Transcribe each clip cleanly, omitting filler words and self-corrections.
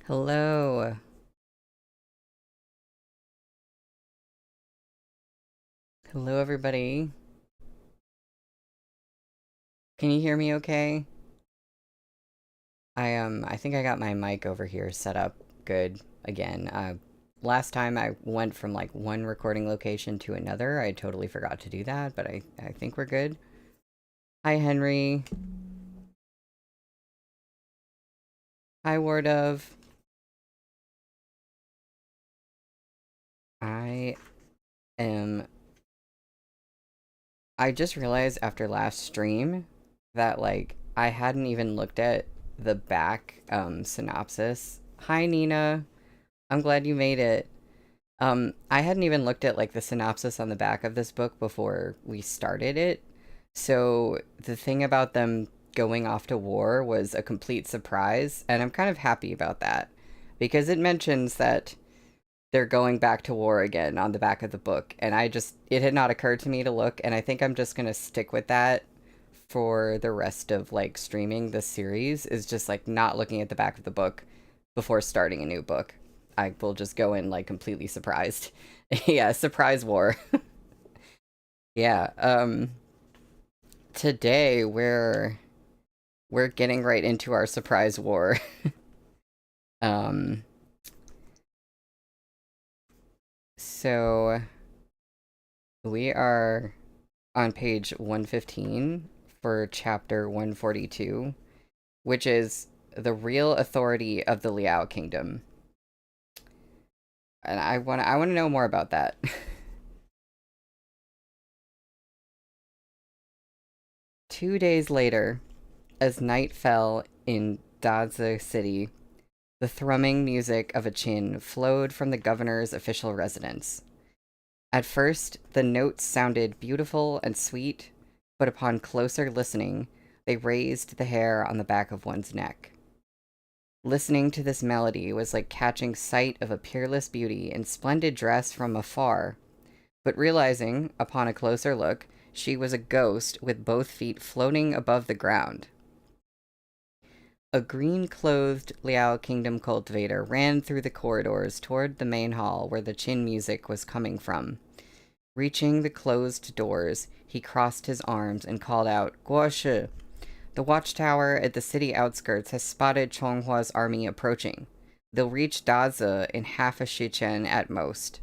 Hello. Hello, everybody. Can you hear me okay? I think I got my mic over here set up good again. Last time I went from like one recording location to another. I totally forgot to do that, but I think we're good. Hi, Henry. Hi, Ward of. I am. I just realized after last stream that like I hadn't even looked at the back synopsis. Hi, Nina. I'm glad you made it. I hadn't even looked at like the synopsis on the back of this book before we started it. So the thing about them going off to war was a complete surprise, and I'm kind of happy about that because it mentions that they're going back to war again on the back of the book, and it had not occurred to me to look, and I think I'm just gonna stick with that for the rest of like streaming this series is just like not looking at the back of the book before starting a new book. I will just go in like completely surprised. Yeah, surprise war. Yeah. Today we're getting right into our surprise war. Um so we are on page 115 for chapter 142, which is the real authority of the Liao kingdom. And I want to know more about that. 2 days later, as night fell in Dazi City, the thrumming music of a chin flowed from the governor's official residence. At first, the notes sounded beautiful and sweet, but upon closer listening, they raised the hair on the back of one's neck. Listening to this melody was like catching sight of a peerless beauty in splendid dress from afar, but realizing, upon a closer look, she was a ghost with both feet floating above the ground. A green-clothed Liao Kingdom cultivator ran through the corridors toward the main hall where the Qin music was coming from. Reaching the closed doors, he crossed his arms and called out, "Guoshi! The watchtower at the city outskirts has spotted Chonghua's army approaching. They'll reach Dazi in half a shichen at most."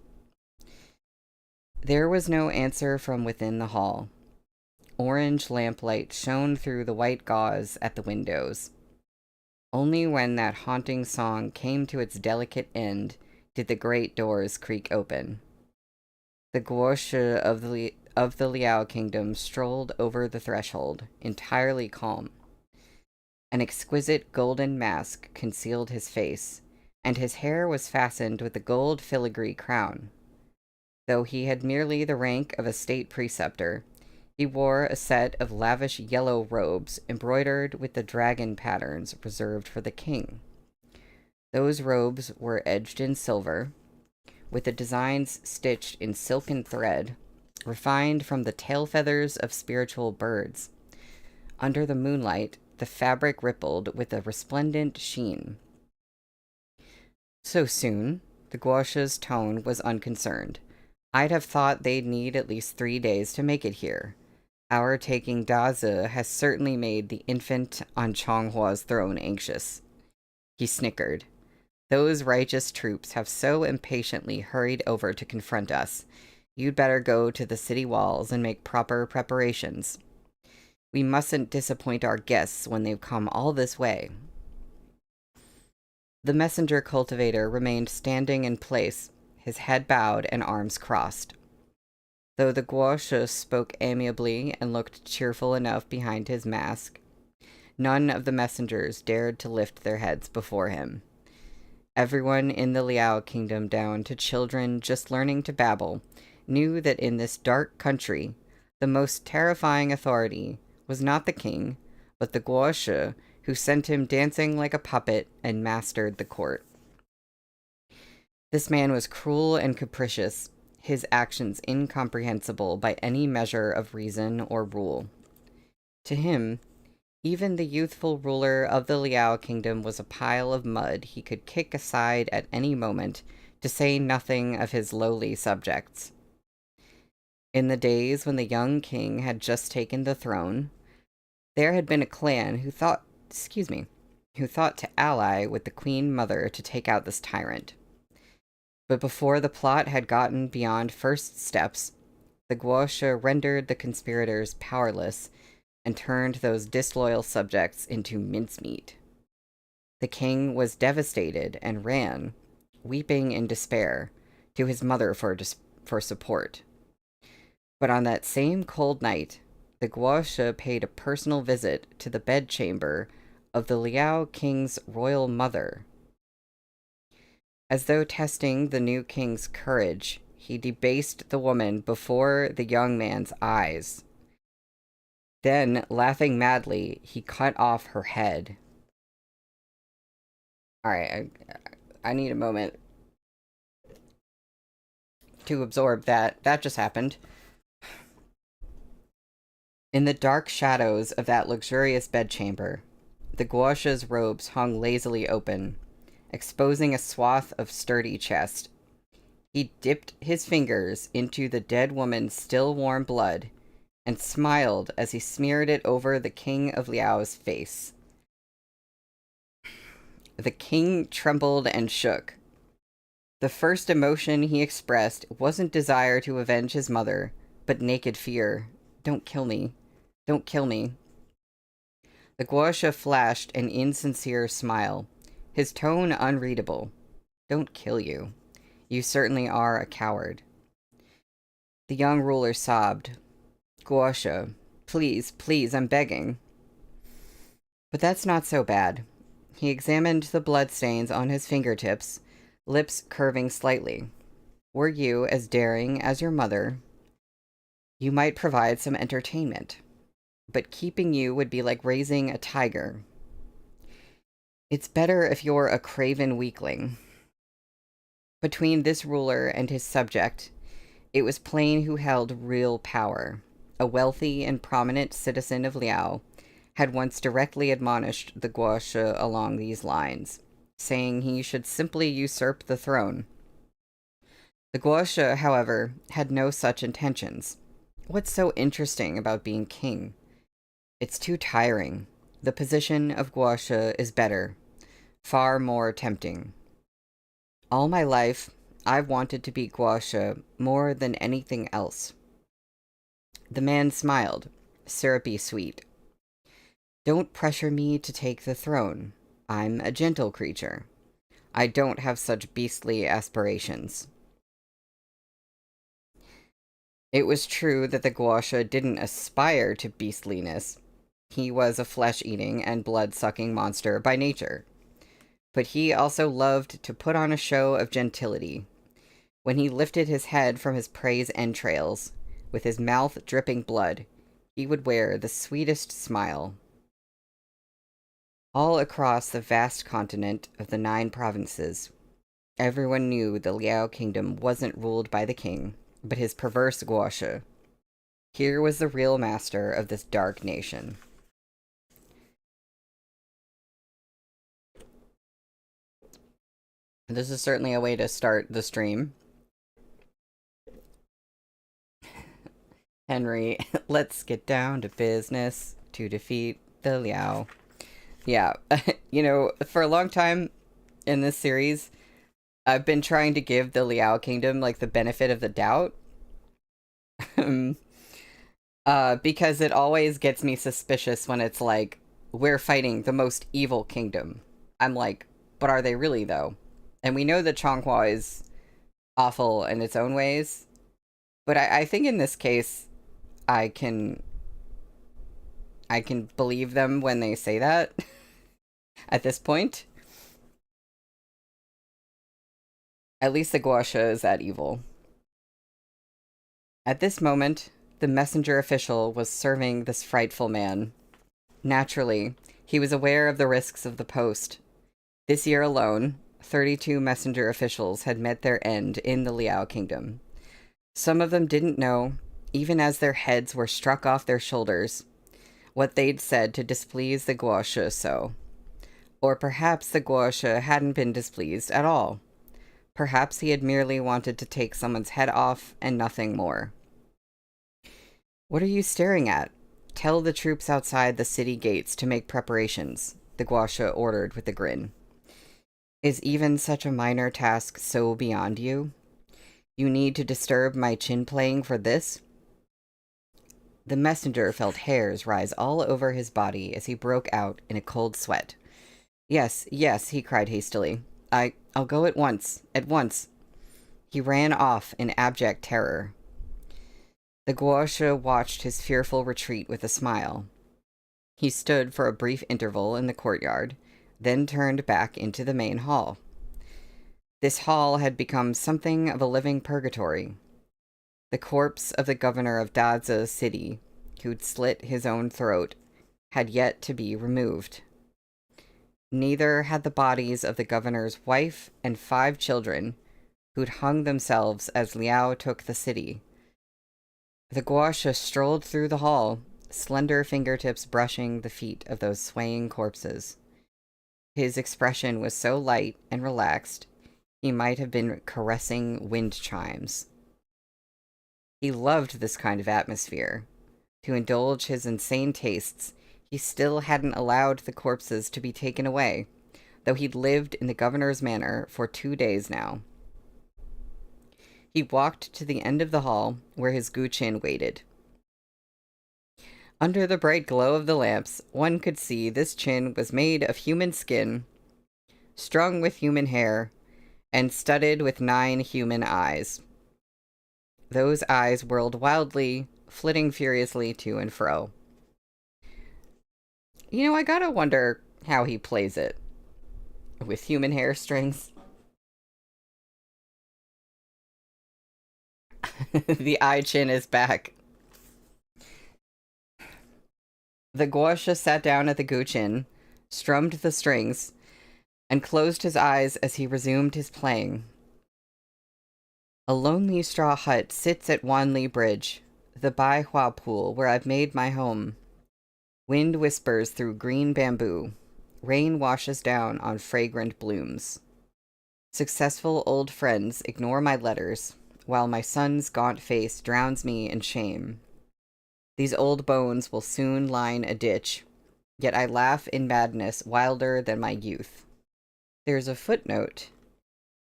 There was no answer from within the hall. Orange lamplight shone through the white gauze at the windows. Only when that haunting song came to its delicate end did the great doors creak open. The guosha of the Liao kingdom strolled over the threshold, entirely calm. An exquisite golden mask concealed his face, and his hair was fastened with a gold filigree crown. Though he had merely the rank of a state preceptor, he wore a set of lavish yellow robes embroidered with the dragon patterns reserved for the king. Those robes were edged in silver, with the designs stitched in silken thread, refined from the tail feathers of spiritual birds. Under the moonlight, the fabric rippled with a resplendent sheen. "So soon?" The guasha's tone was unconcerned. "I'd have thought they'd need at least 3 days to make it here. Our taking Dazi has certainly made the infant on Chonghua's throne anxious." He snickered. "Those righteous troops have so impatiently hurried over to confront us. You'd better go to the city walls and make proper preparations. We mustn't disappoint our guests when they've come all this way." The messenger cultivator remained standing in place, his head bowed and arms crossed. Though the guosha spoke amiably and looked cheerful enough behind his mask, none of the messengers dared to lift their heads before him. Everyone in the Liao kingdom, down to children just learning to babble, knew that in this dark country, the most terrifying authority was not the king, but the guosha who sent him dancing like a puppet and mastered the court. This man was cruel and capricious, his actions incomprehensible by any measure of reason or rule. To him, Even the youthful ruler of the Liao kingdom was a pile of mud he could kick aside at any moment, to say nothing of his lowly subjects. In the days when the young king had just taken the throne, there had been a clan who thought to ally with the queen mother to take out this tyrant. But before the plot had gotten beyond first steps, the Guosha rendered the conspirators powerless and turned those disloyal subjects into mincemeat. The king was devastated and ran, weeping in despair, to his mother for support. But on that same cold night, the Guosha paid a personal visit to the bedchamber of the Liao king's royal mother. As though testing the new king's courage, he debased the woman before the young man's eyes. Then, laughing madly, he cut off her head. Alright, I need a moment to absorb that. That just happened. In the dark shadows of that luxurious bedchamber, the Guosha's robes hung lazily open, exposing a swath of sturdy chest. He dipped his fingers into the dead woman's still warm blood and smiled as he smeared it over the king of Liao's face. The king trembled and shook. The first emotion he expressed wasn't desire to avenge his mother, but naked fear. Don't kill me. Don't kill me. The Guosha flashed an insincere smile, his tone unreadable. Don't kill you. You certainly are a coward. The young ruler sobbed. Guosha, please, please, I'm begging. But that's not so bad. He examined the bloodstains on his fingertips, lips curving slightly. Were you as daring as your mother, you might provide some entertainment. But keeping you would be like raising a tiger. It's better if you're a craven weakling. Between this ruler and his subject, it was plain who held real power. A wealthy and prominent citizen of Liao had once directly admonished the Guosha along these lines, saying he should simply usurp the throne. The Guosha, however, had no such intentions. What's so interesting about being king? It's too tiring. The position of Guosha is better, far more tempting. All my life, I've wanted to be Guosha more than anything else. The man smiled, syrupy sweet. Don't pressure me to take the throne. I'm a gentle creature. I don't have such beastly aspirations. It was true that the Guosha didn't aspire to beastliness. He was a flesh-eating and blood-sucking monster by nature. But he also loved to put on a show of gentility. When he lifted his head from his prey's entrails, with his mouth dripping blood, he would wear the sweetest smile. All across the vast continent of the 9 provinces, everyone knew the Liao kingdom wasn't ruled by the king, but his perverse Guosha. Here was the real master of this dark nation. This is certainly a way to start the stream. Henry, let's get down to business to defeat the Liao. Yeah, you know, for a long time in this series, I've been trying to give the Liao kingdom, like, the benefit of the doubt. Because it always gets me suspicious when it's like, we're fighting the most evil kingdom. I'm like, but are they really, though? And we know that Changhua is awful in its own ways. But I think in this case, I can believe them when they say that. At this point. At least the Guosha is that evil. At this moment, the messenger official was serving this frightful man. Naturally, he was aware of the risks of the post. This year alone, 32 messenger officials had met their end in the Liao kingdom. Some of them didn't know, even as their heads were struck off their shoulders, what they'd said to displease the guosha so. Or perhaps the guosha hadn't been displeased at all. Perhaps he had merely wanted to take someone's head off and nothing more. "What are you staring at? Tell the troops outside the city gates to make preparations," the guasha ordered with a grin. "Is even such a minor task so beyond you? You need to disturb my chin playing for this?" The messenger felt hairs rise all over his body as he broke out in a cold sweat. Yes, yes, he cried hastily. I'll go at once, at once." He ran off in abject terror. The guasha watched his fearful retreat with a smile. He stood for a brief interval in the courtyard, then turned back into the main hall. This hall had become something of a living purgatory. The corpse of the governor of Daza city, who'd slit his own throat, had yet to be removed. Neither had the bodies of the governor's wife and 5 children, who'd hung themselves as Liao took the city. The guasha strolled through the hall, slender fingertips brushing the feet of those swaying corpses. His expression was so light and relaxed, he might have been caressing wind chimes. He loved this kind of atmosphere. To indulge his insane tastes, he still hadn't allowed the corpses to be taken away, though he'd lived in the governor's manor for 2 days now. He walked to the end of the hall where his guqin waited. Under the bright glow of the lamps, one could see this chin was made of human skin, strung with human hair, and studded with 9 human eyes. Those eyes whirled wildly, flitting furiously to and fro. I gotta wonder how he plays it. With human hair strings? The eye chin is back. The guasha sat down at the guqin, strummed the strings, and closed his eyes as he resumed his playing. "A lonely straw hut sits at Wanli Bridge, the Bai Hua pool where I've made my home. Wind whispers through green bamboo. Rain washes down on fragrant blooms. Successful old friends ignore my letters, while my son's gaunt face drowns me in shame. These old bones will soon line a ditch, yet I laugh in madness wilder than my youth." There's a footnote.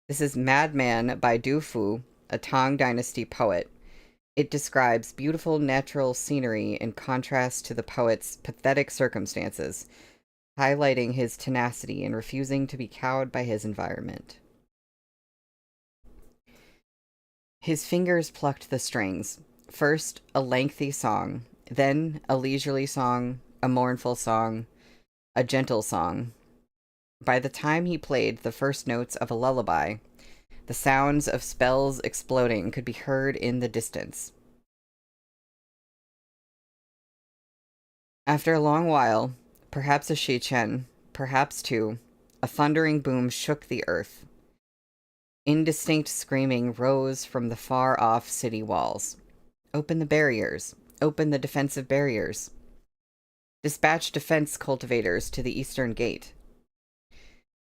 This is Madman by Du Fu, a Tang Dynasty poet. It describes beautiful natural scenery in contrast to the poet's pathetic circumstances, highlighting his tenacity in refusing to be cowed by his environment. His fingers plucked the strings. First, a lengthy song, then a leisurely song, a mournful song, a gentle song. By the time he played the first notes of a lullaby, the sounds of spells exploding could be heard in the distance. After a long while, perhaps a shichen, perhaps 2, a thundering boom shook the earth. Indistinct screaming rose from the far-off city walls. "Open the barriers! Open the defensive barriers! Dispatch defense cultivators to the eastern gate!"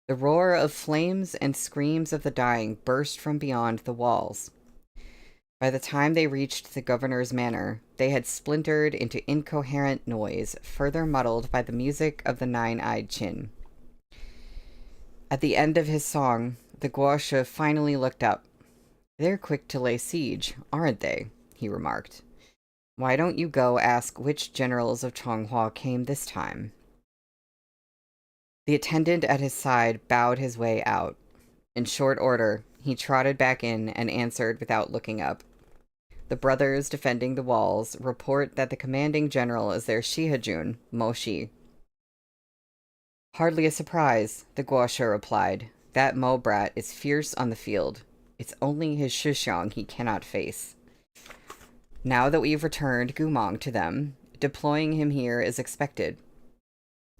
The roar of flames and screams of the dying burst from beyond the walls. By the time they reached the governor's manor, they had splintered into incoherent noise, further muddled by the music of the 9-eyed chin. At the end of his song, the guasha finally looked up. "They're quick to lay siege, aren't they?" he remarked. "Why don't you go ask which generals of Changhua came this time?" The attendant at his side bowed his way out. In short order, he trotted back in and answered without looking up. "The brothers defending the walls report that the commanding general is their Shihajun, Moshi." "Hardly a surprise," the guasha replied. "That Mo brat is fierce on the field. It's only his Shuxiang he cannot face. Now that we've returned Gumong to them, deploying him here is expected."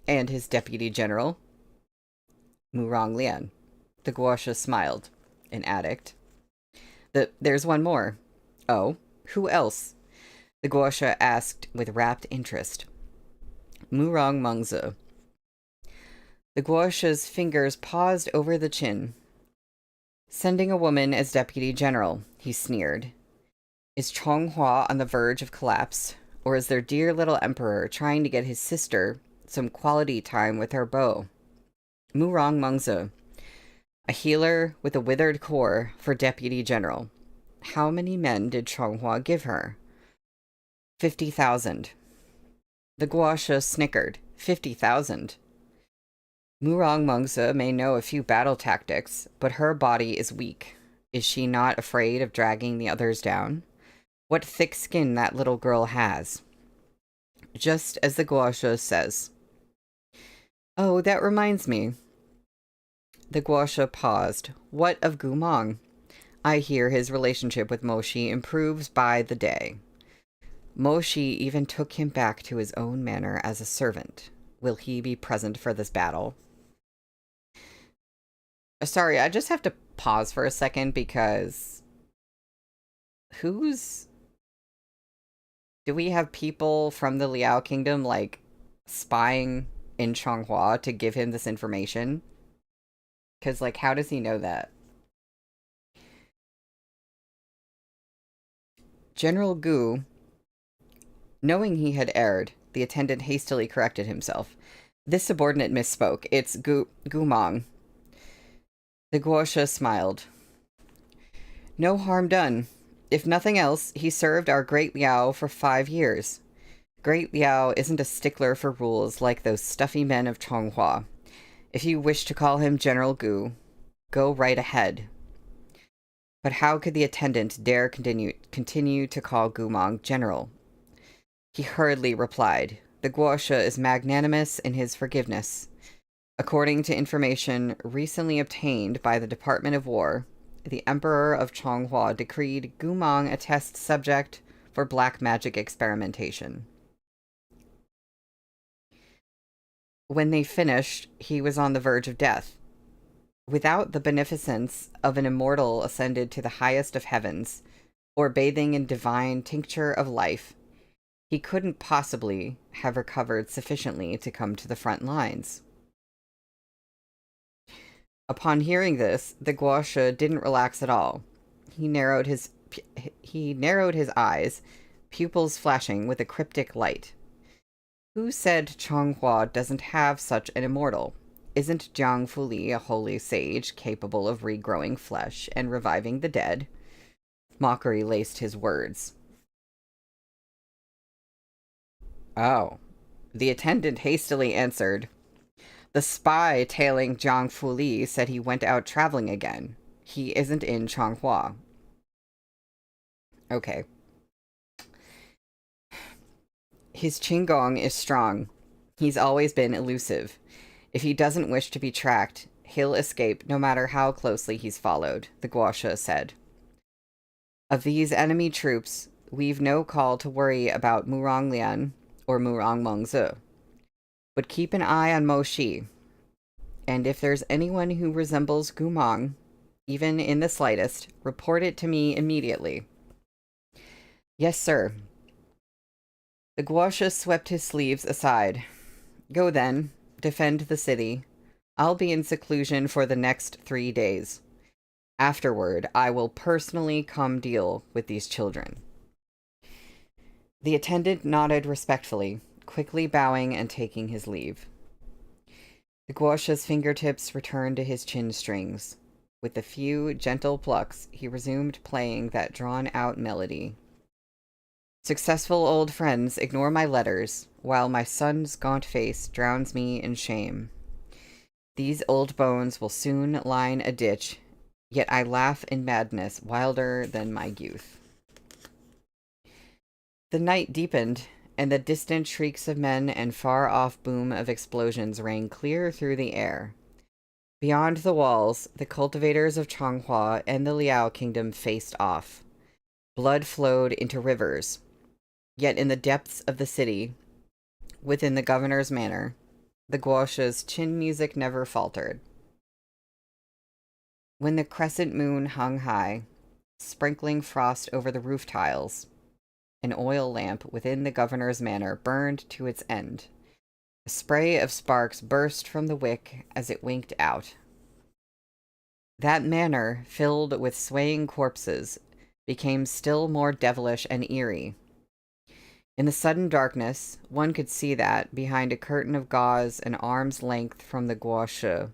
"And his deputy general?" "Murong Lian." The guasha smiled. "An addict." There's one more." "Oh? Who else?" the guasha asked with rapt interest. Murong Mengzi. The guosha's fingers paused over the chin. Sending a woman as deputy general, he sneered. Is Chonghua on the verge of collapse, or is their dear little emperor trying to get his sister some quality time with her beau? Murong Mengzi, a healer with a withered core for deputy general. How many men did Chonghua give her? 50,000. The guosha snickered. 50,000. Murong Mengzi may know a few battle tactics, but her body is weak. Is she not afraid of dragging the others down? What thick skin that little girl has. Just as the guosha says. Oh, that reminds me. The guosha paused. What of Gumong? I hear his relationship with Moshi improves by the day. Moshi even took him back to his own manor as a servant. Will he be present for this battle? Sorry, I just have to pause for a second because... Do we have people from the Liao Kingdom, like, spying in Chonghua to give him this information? Because, like, how does he know that? General Gu, knowing he had erred, the attendant hastily corrected himself. This subordinate misspoke. It's Gumong. The guosha smiled. No harm done. If nothing else, he served our Great Liao for 5 years. Great Liao isn't a stickler for rules like those stuffy men of Chonghua. If you wish to call him General Gu, go right ahead. But how could the attendant dare continue to call Gumong General? He hurriedly replied, the guosha is magnanimous in his forgiveness. According to information recently obtained by the Department of War, the Emperor of Chonghua decreed Gumong a test subject for black magic experimentation. When they finished, he was on the verge of death. Without the beneficence of an immortal ascended to the highest of heavens, or bathing in divine tincture of life, he couldn't possibly have recovered sufficiently to come to the front lines. Upon hearing this, the guosha didn't relax at all. He narrowed his eyes, pupils flashing with a cryptic light. Who said Chonghua doesn't have such an immortal? Isn't Jiang Fuli a holy sage capable of regrowing flesh and reviving the dead? Mockery laced his words. Oh. The attendant hastily answered. The spy tailing Jiang Fuli said he went out traveling again. He isn't in Chonghua. Okay. His Qinggong is strong. He's always been elusive. If he doesn't wish to be tracked, he'll escape no matter how closely he's followed, the guosha said. Of these enemy troops, we've no call to worry about Murong Lian or Murong Mengzi. But keep an eye on Moshi. And if there's anyone who resembles Gumong, even in the slightest, report it to me immediately. Yes, sir. The guosha swept his sleeves aside. Go then, defend the city. I'll be in seclusion for the next 3 days. Afterward, I will personally come deal with these children. The attendant nodded respectfully, quickly bowing and taking his leave. The guosha's fingertips returned to his chin strings. With a few gentle plucks, he resumed playing that drawn-out melody. Successful old friends ignore my letters, while my son's gaunt face drowns me in shame. These old bones will soon line a ditch, yet I laugh in madness wilder than my youth. The night deepened, and the distant shrieks of men and far-off boom of explosions rang clear through the air. Beyond the walls, the cultivators of Chonghua and the Liao Kingdom faced off. Blood flowed into rivers. Yet in the depths of the city, within the governor's manor, the guosha's chin music never faltered. When the crescent moon hung high, sprinkling frost over the roof tiles, an oil lamp within the governor's manor burned to its end, spray of sparks burst from the wick as it winked out. That manor, filled with swaying corpses, became still more devilish and eerie. In the sudden darkness, one could see that, behind a curtain of gauze an arm's length from the gouache,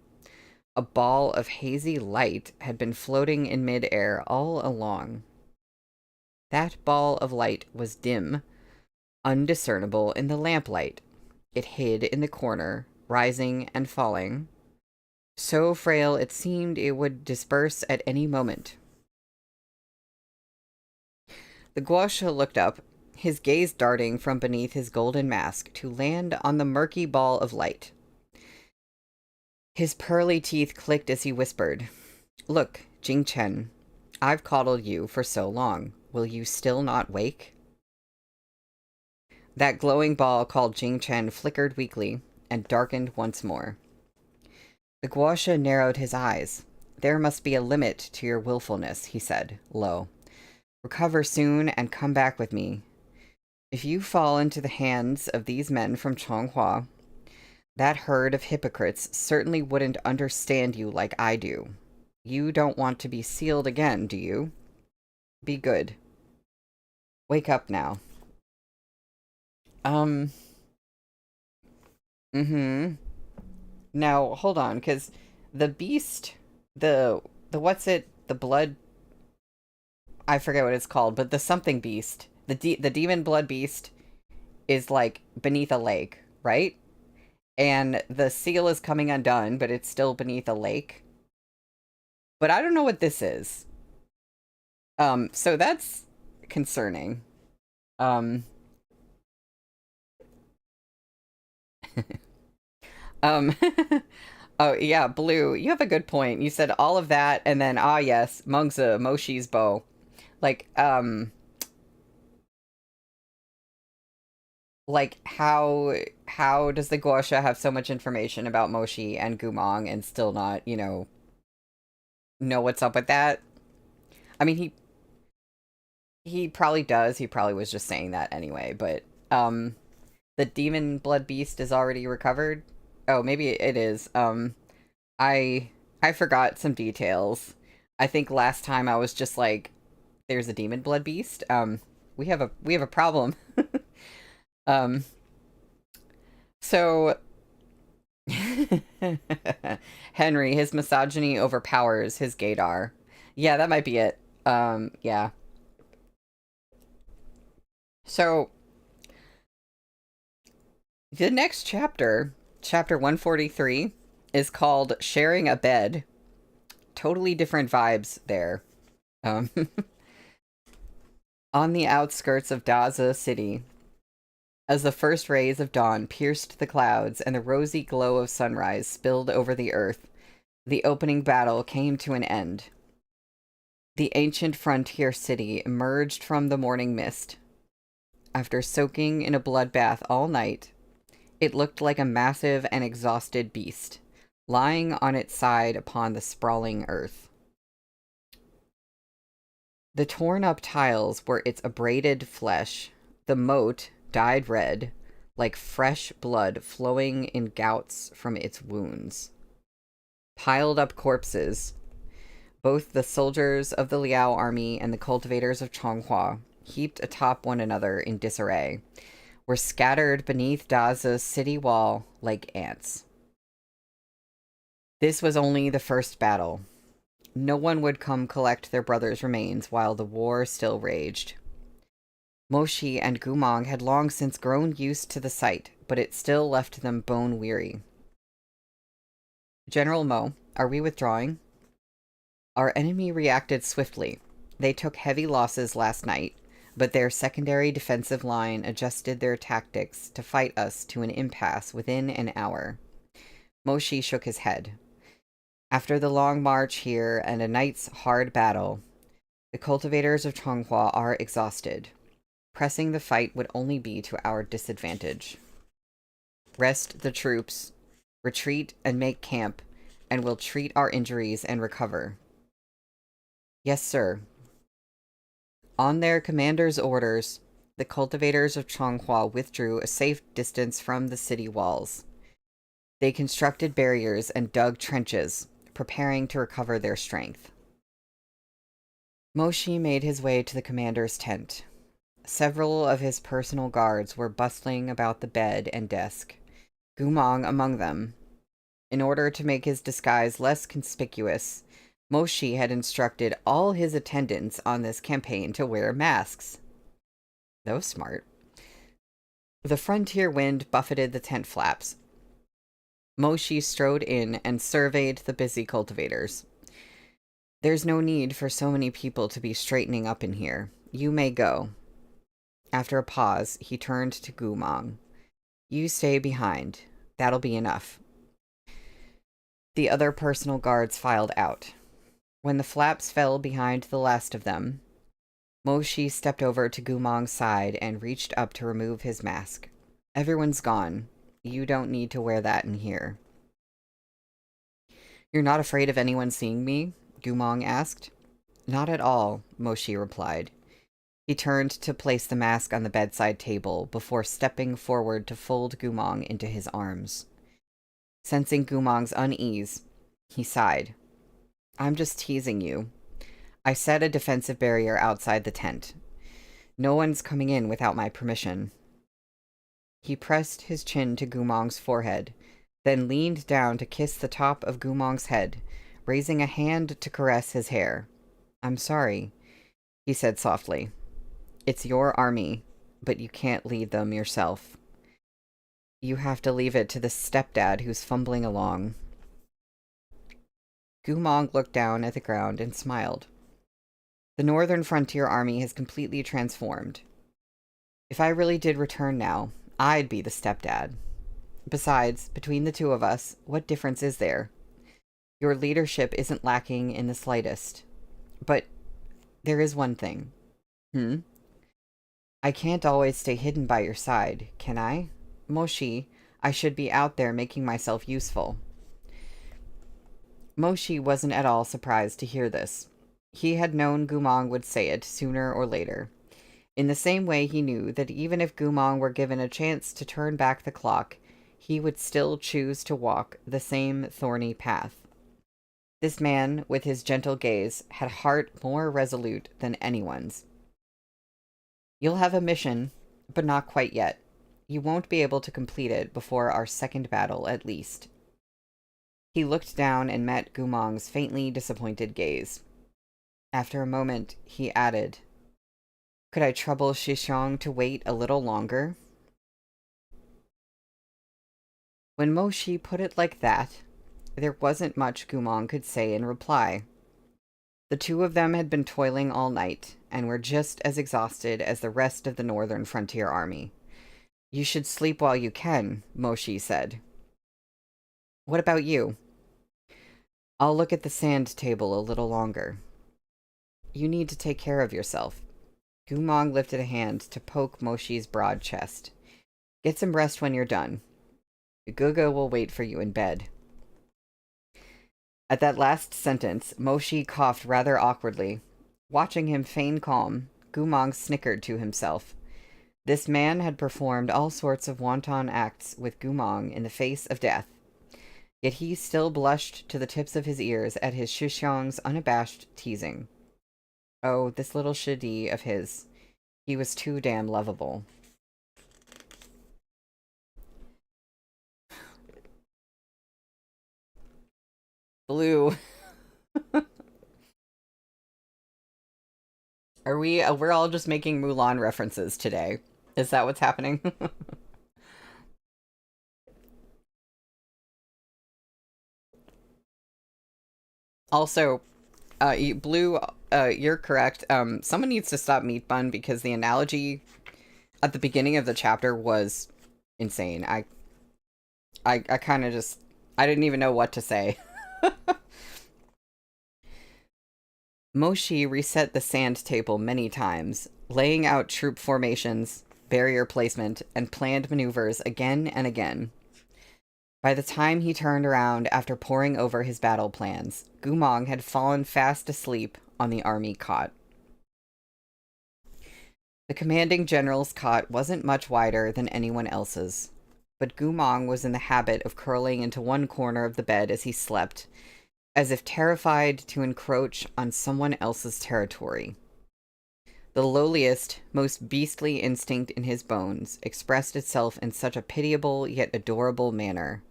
a ball of hazy light had been floating in mid-air all along. That ball of light was dim, undiscernible in the lamplight. It hid in the corner, rising and falling. So frail it seemed it would disperse at any moment. The gouache looked up, his gaze darting from beneath his golden mask to land on the murky ball of light. His pearly teeth clicked as he whispered, "Look, Jing Chen, I've coddled you for so long. Will you still not wake?" That glowing ball called Jing Chen flickered weakly and darkened once more. The gouache narrowed his eyes. "There must be a limit to your willfulness," he said, low. "Recover soon and come back with me. If you fall into the hands of these men from Chonghua, that herd of hypocrites certainly wouldn't understand you like I do. You don't want to be sealed again, do you? Be good. Wake up now." Now, hold on, because the beast, the what's it, the blood, I forget what it's called, but the something beast, the demon blood beast is, like, beneath a lake, right? And the seal is coming undone, but it's still beneath a lake. But I don't know what this is. So that's concerning. Oh, yeah, Blue, you have a good point. You said all of that, and then, yes, Mungza, Moshi's bow. Like, how does the Guasha have so much information about Moshi and Gumong and still not, know what's up with that? I mean, he probably does. He probably was just saying that anyway, but, the demon blood beast is already recovered. Oh, maybe it is. I forgot some details. I think last time I was just like, there's a demon blood beast. We have a problem. So Henry, his misogyny overpowers his gaydar. Yeah, that might be it. Yeah. So the next chapter, chapter 143, is called Sharing a Bed. Totally different vibes there. On the outskirts of Daza City, as the first rays of dawn pierced the clouds and the rosy glow of sunrise spilled over the earth, the opening battle came to an end. The ancient frontier city emerged from the morning mist. After soaking in a bloodbath all night, it looked like a massive and exhausted beast, lying on its side upon the sprawling earth. The torn-up tiles were its abraded flesh, the moat dyed red, like fresh blood flowing in gouts from its wounds. Piled up corpses, both the soldiers of the Liao army and the cultivators of Chonghua, heaped atop one another in disarray, were scattered beneath Daza's city wall like ants. This was only the first battle. No one would come collect their brother's remains while the war still raged. Moshi and Gumong had long since grown used to the sight, but it still left them bone-weary. "General Mo, are we withdrawing?" Our enemy reacted swiftly. They took heavy losses last night, but their secondary defensive line adjusted their tactics to fight us to an impasse within an hour. Moshi shook his head. After the long march here and a night's hard battle, the cultivators of Chonghua are exhausted. Pressing the fight would only be to our disadvantage. Rest the troops, retreat and make camp, and we'll treat our injuries and recover. Yes, sir. On their commander's orders, the cultivators of Chonghua withdrew a safe distance from the city walls. They constructed barriers and dug trenches, preparing to recover their strength. Moshi made his way to the commander's tent. Several of his personal guards were bustling about the bed and desk, Gumong among them. In order to make his disguise less conspicuous, Moshi had instructed all his attendants on this campaign to wear masks. That was smart. The frontier wind buffeted the tent flaps. Moshi strode in and surveyed the busy cultivators. There's no need for so many people to be straightening up in here. You may go. After a pause, he turned to Gumong. You stay behind. That'll be enough. The other personal guards filed out. When the flaps fell behind the last of them, Moshi stepped over to Gumong's side and reached up to remove his mask. Everyone's gone. You don't need to wear that in here. You're not afraid of anyone seeing me? Gumong asked. Not at all, Moshi replied. He turned to place the mask on the bedside table before stepping forward to fold Gumong into his arms. Sensing Gumong's unease, he sighed. I'm just teasing you. I set a defensive barrier outside the tent. No one's coming in without my permission. He pressed his chin to Gumong's forehead, then leaned down to kiss the top of Gumong's head, raising a hand to caress his hair. I'm sorry, he said softly. It's your army, but you can't lead them yourself. You have to leave it to the stepdad who's fumbling along. Gumong looked down at the ground and smiled. The Northern Frontier Army has completely transformed. If I really did return now, I'd be the stepdad. Besides, between the two of us, what difference is there? Your leadership isn't lacking in the slightest. But there is one thing. I can't always stay hidden by your side, can I? Moshi, I should be out there making myself useful. Moshi wasn't at all surprised to hear this. He had known Gumong would say it sooner or later. In the same way he knew that even if Gumong were given a chance to turn back the clock, he would still choose to walk the same thorny path. This man, with his gentle gaze, had a heart more resolute than anyone's. You'll have a mission, but not quite yet. You won't be able to complete it before our second battle, at least. He looked down and met Gumong's faintly disappointed gaze. After a moment, he added, Could I trouble Shishong to wait a little longer? When Moshi put it like that, there wasn't much Gumong could say in reply. The two of them had been toiling all night, and were just as exhausted as the rest of the Northern Frontier Army. You should sleep while you can, Moshi said. What about you? I'll look at the sand table a little longer. You need to take care of yourself. Gumong lifted a hand to poke Moshi's broad chest. Get some rest when you're done. Guga will wait for you in bed. At that last sentence, Moshi coughed rather awkwardly. Watching him feign calm, Gumong snickered to himself. This man had performed all sorts of wanton acts with Gumong in the face of death. Yet he still blushed to the tips of his ears at his Shishong's unabashed teasing. Oh, this little shidi of his. He was too damn lovable. Blue. We're all just making Mulan references today. Is that what's happening? Also, Blue, you're correct. Someone needs to stop Meatbun because the analogy at the beginning of the chapter was insane. I kind of just, I didn't even know what to say. Moshi reset the sand table many times, laying out troop formations, barrier placement, and planned maneuvers again and again. By the time he turned around after poring over his battle plans, Gumong had fallen fast asleep on the army cot. The commanding general's cot wasn't much wider than anyone else's. but Gumong was in the habit of curling into one corner of the bed as he slept, as if terrified to encroach on someone else's territory. The lowliest, most beastly instinct in his bones expressed itself in such a pitiable yet adorable manner.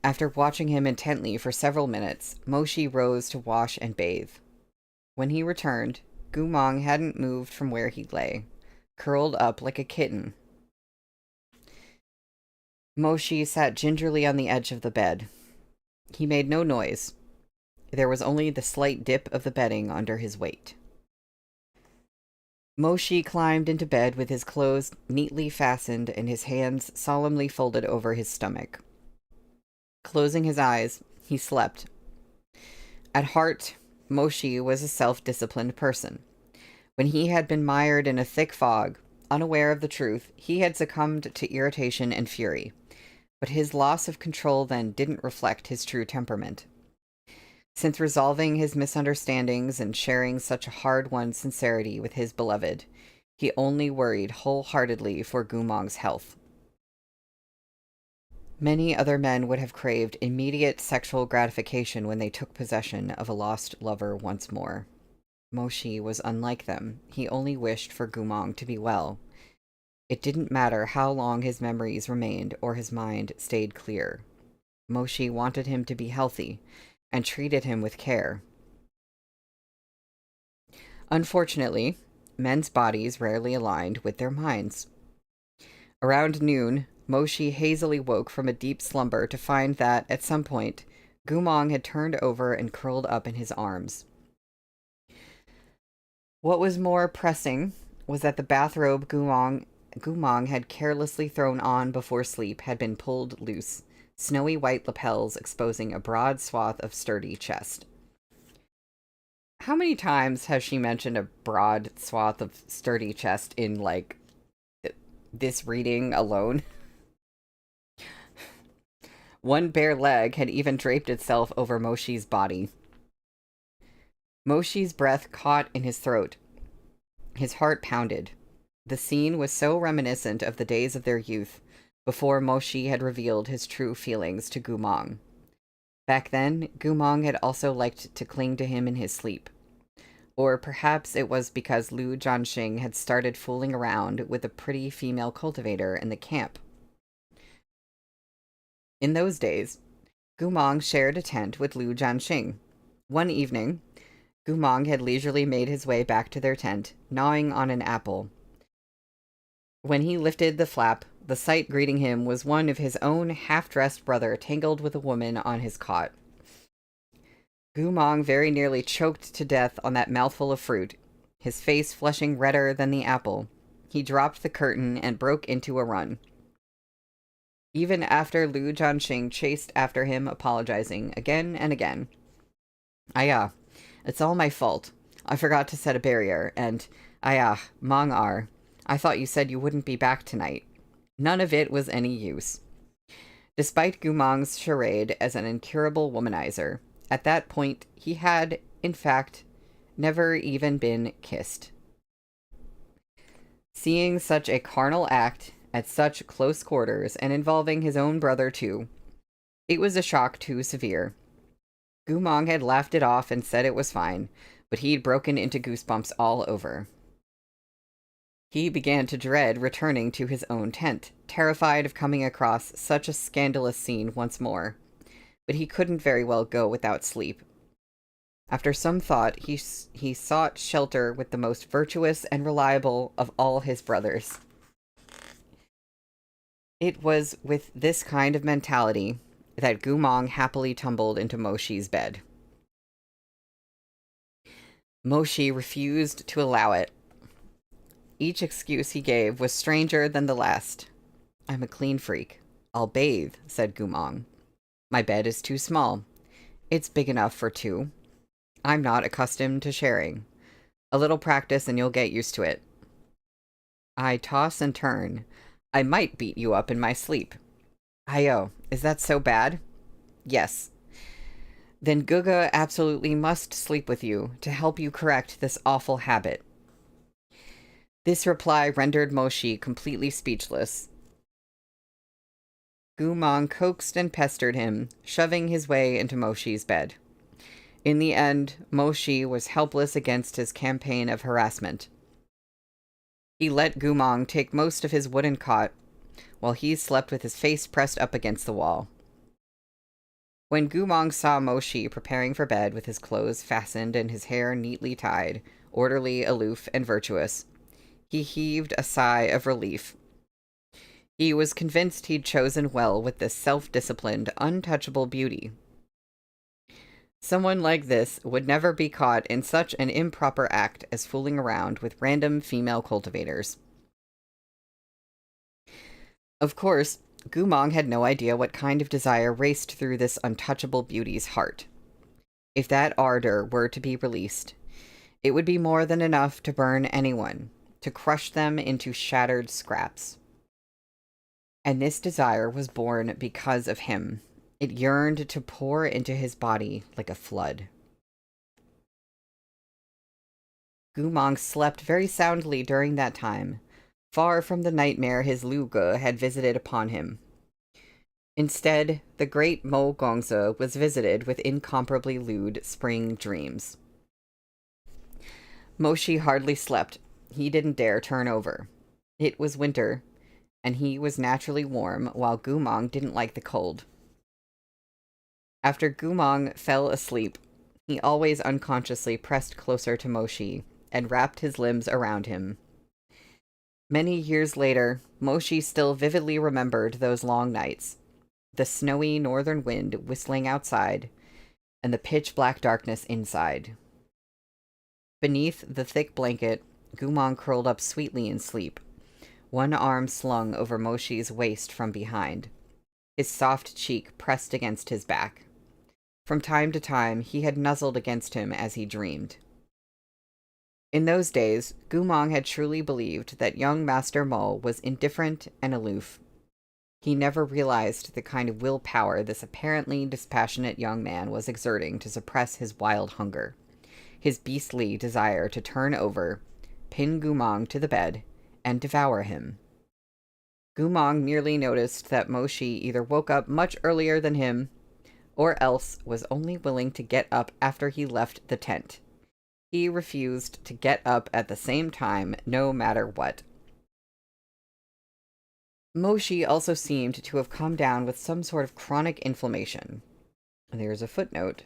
After watching him intently for several minutes, Moshi rose to wash and bathe. When he returned, Gumong hadn't moved from where he lay, curled up like a kitten. Moshi sat gingerly on the edge of the bed. He made no noise. There was only the slight dip of the bedding under his weight. Moshi climbed into bed with his clothes neatly fastened and his hands solemnly folded over his stomach. Closing his eyes, he slept. At heart, Moshi was a self-disciplined person. When he had been mired in a thick fog, unaware of the truth, he had succumbed to irritation and fury. But his loss of control then didn't reflect his true temperament. Since resolving his misunderstandings and sharing such a hard-won sincerity with his beloved, he only worried wholeheartedly for Gumong's health. Many other men would have craved immediate sexual gratification when they took possession of a lost lover once more. Moshi was unlike them. He only wished for Gumong to be well. It didn't matter how long his memories remained or his mind stayed clear. Moshi wanted him to be healthy, and treated him with care. Unfortunately, men's bodies rarely aligned with their minds. Around noon, Moshi hazily woke from a deep slumber to find that, at some point, Gumong had turned over and curled up in his arms. What was more pressing was that the bathrobe Gumong had carelessly thrown on before sleep had been pulled loose, snowy white lapels exposing a broad swath of sturdy chest. How many times has she mentioned a broad swath of sturdy chest in, like, this reading alone? One bare leg had even draped itself over Moshi's body. Moshi's breath caught in his throat. His heart pounded. The scene was so reminiscent of the days of their youth, before Moshi had revealed his true feelings to Gumong. Back then, Gumong had also liked to cling to him in his sleep. Or perhaps it was because Lu Jianxing had started fooling around with a pretty female cultivator in the camp. In those days, Gumong shared a tent with Lu Jianxing. One evening, Gumong had leisurely made his way back to their tent, gnawing on an apple. When he lifted the flap, the sight greeting him was one of his own half-dressed brother tangled with a woman on his cot. Gumong very nearly choked to death on that mouthful of fruit, his face flushing redder than the apple. He dropped the curtain and broke into a run. Even after Lu Jianxing chased after him, apologizing again and again. It's all my fault. I forgot to set a barrier, and Mang R. I thought you said you wouldn't be back tonight. None of it was any use. Despite Gumong's charade as an incurable womanizer, at that point he had, in fact, never even been kissed. Seeing such a carnal act at such close quarters and involving his own brother too, it was a shock too severe. Gumong had laughed it off and said it was fine, but he'd broken into goosebumps all over. He began to dread returning to his own tent, terrified of coming across such a scandalous scene once more. But he couldn't very well go without sleep. After some thought, he sought shelter with the most virtuous and reliable of all his brothers. It was with this kind of mentality that Gumong happily tumbled into Moshi's bed. Moshi refused to allow it. Each excuse he gave was stranger than the last. I'm a clean freak. I'll bathe, said Gumong. My bed is too small. It's big enough for two. I'm not accustomed to sharing. A little practice and you'll get used to it. I toss and turn. I might beat you up in my sleep. Ayo, is that so bad? Yes. Then Guga absolutely must sleep with you to help you correct this awful habit. This reply rendered Moshi completely speechless. Gumong coaxed and pestered him, shoving his way into Moshi's bed. In the end, Moshi was helpless against his campaign of harassment. He let Gumong take most of his wooden cot, while he slept with his face pressed up against the wall. When Gumong saw Moshi preparing for bed with his clothes fastened and his hair neatly tied, orderly, aloof, and virtuous, he heaved a sigh of relief. He was convinced he'd chosen well with this self-disciplined, untouchable beauty. Someone like this would never be caught in such an improper act as fooling around with random female cultivators. Of course, Gumong had no idea what kind of desire raced through this untouchable beauty's heart. If that ardor were to be released, it would be more than enough to burn anyone, to crush them into shattered scraps. And this desire was born because of him. It yearned to pour into his body like a flood. Gumong slept very soundly during that time, far from the nightmare his Luge had visited upon him. Instead, the great Mo Gongze was visited with incomparably lewd spring dreams. Moshi hardly slept. He didn't dare turn over. It was winter, and he was naturally warm, while Gumong didn't like the cold. After Gumong fell asleep, he always unconsciously pressed closer to Moshi and wrapped his limbs around him. Many years later, Moshi still vividly remembered those long nights, the snowy northern wind whistling outside, and the pitch-black darkness inside. Beneath the thick blanket, Gumong curled up sweetly in sleep, one arm slung over Moshi's waist from behind, his soft cheek pressed against his back. From time to time, he had nuzzled against him as he dreamed. In those days, Gumong had truly believed that young Master Mo was indifferent and aloof. He never realized the kind of willpower this apparently dispassionate young man was exerting to suppress his wild hunger, his beastly desire to turn over, pin Gumong to the bed, and devour him. Gumong merely noticed that Moshi either woke up much earlier than him, or else was only willing to get up after he left the tent. He refused to get up at the same time, no matter what. Moshi also seemed to have come down with some sort of chronic inflammation. There's a footnote.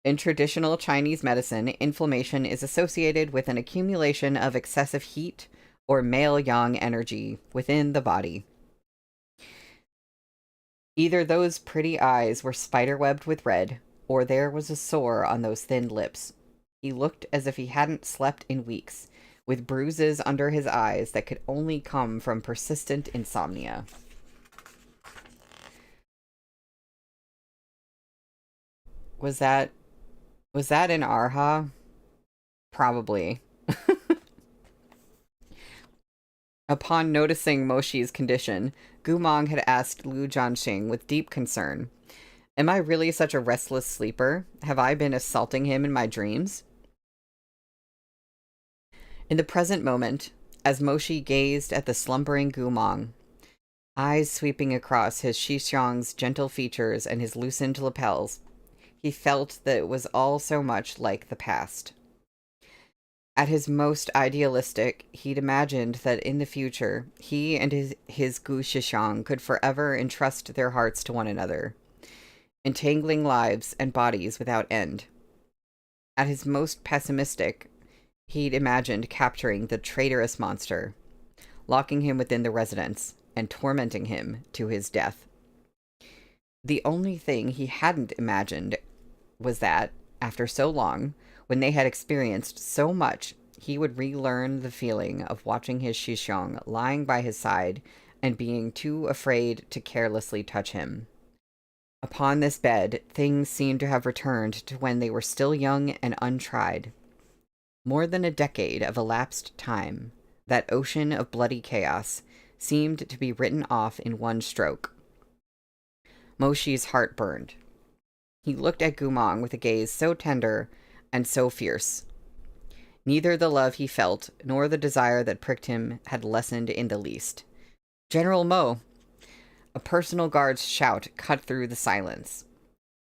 In traditional Chinese medicine, inflammation is associated with an accumulation of excessive heat or male yang energy within the body. Either those pretty eyes were spiderwebbed with red, or there was a sore on those thin lips. He looked as if he hadn't slept in weeks, with bruises under his eyes that could only come from persistent insomnia. Was that in Arha? Probably. Upon noticing Moshi's condition, Gumong had asked Lu Jianxing with deep concern, "Am I really such a restless sleeper? Have I been assaulting him in my dreams?" In the present moment, as Moshi gazed at the slumbering Gumong, eyes sweeping across his Xixiang's gentle features and his loosened lapels, he felt that it was all so much like the past. At his most idealistic, he'd imagined that in the future, he and his Gu Shishang could forever entrust their hearts to one another, entangling lives and bodies without end. At his most pessimistic, he'd imagined capturing the traitorous monster, locking him within the residence, and tormenting him to his death. The only thing he hadn't imagined was that, after so long, when they had experienced so much, he would relearn the feeling of watching his Shishong lying by his side and being too afraid to carelessly touch him. Upon this bed, things seemed to have returned to when they were still young and untried. More than a decade of elapsed time, that ocean of bloody chaos, seemed to be written off in one stroke. Moshi's heart burned. He looked at Gumong with a gaze so tender and so fierce. Neither the love he felt nor the desire that pricked him had lessened in the least. "General Mo, A personal guard's shout cut through the silence.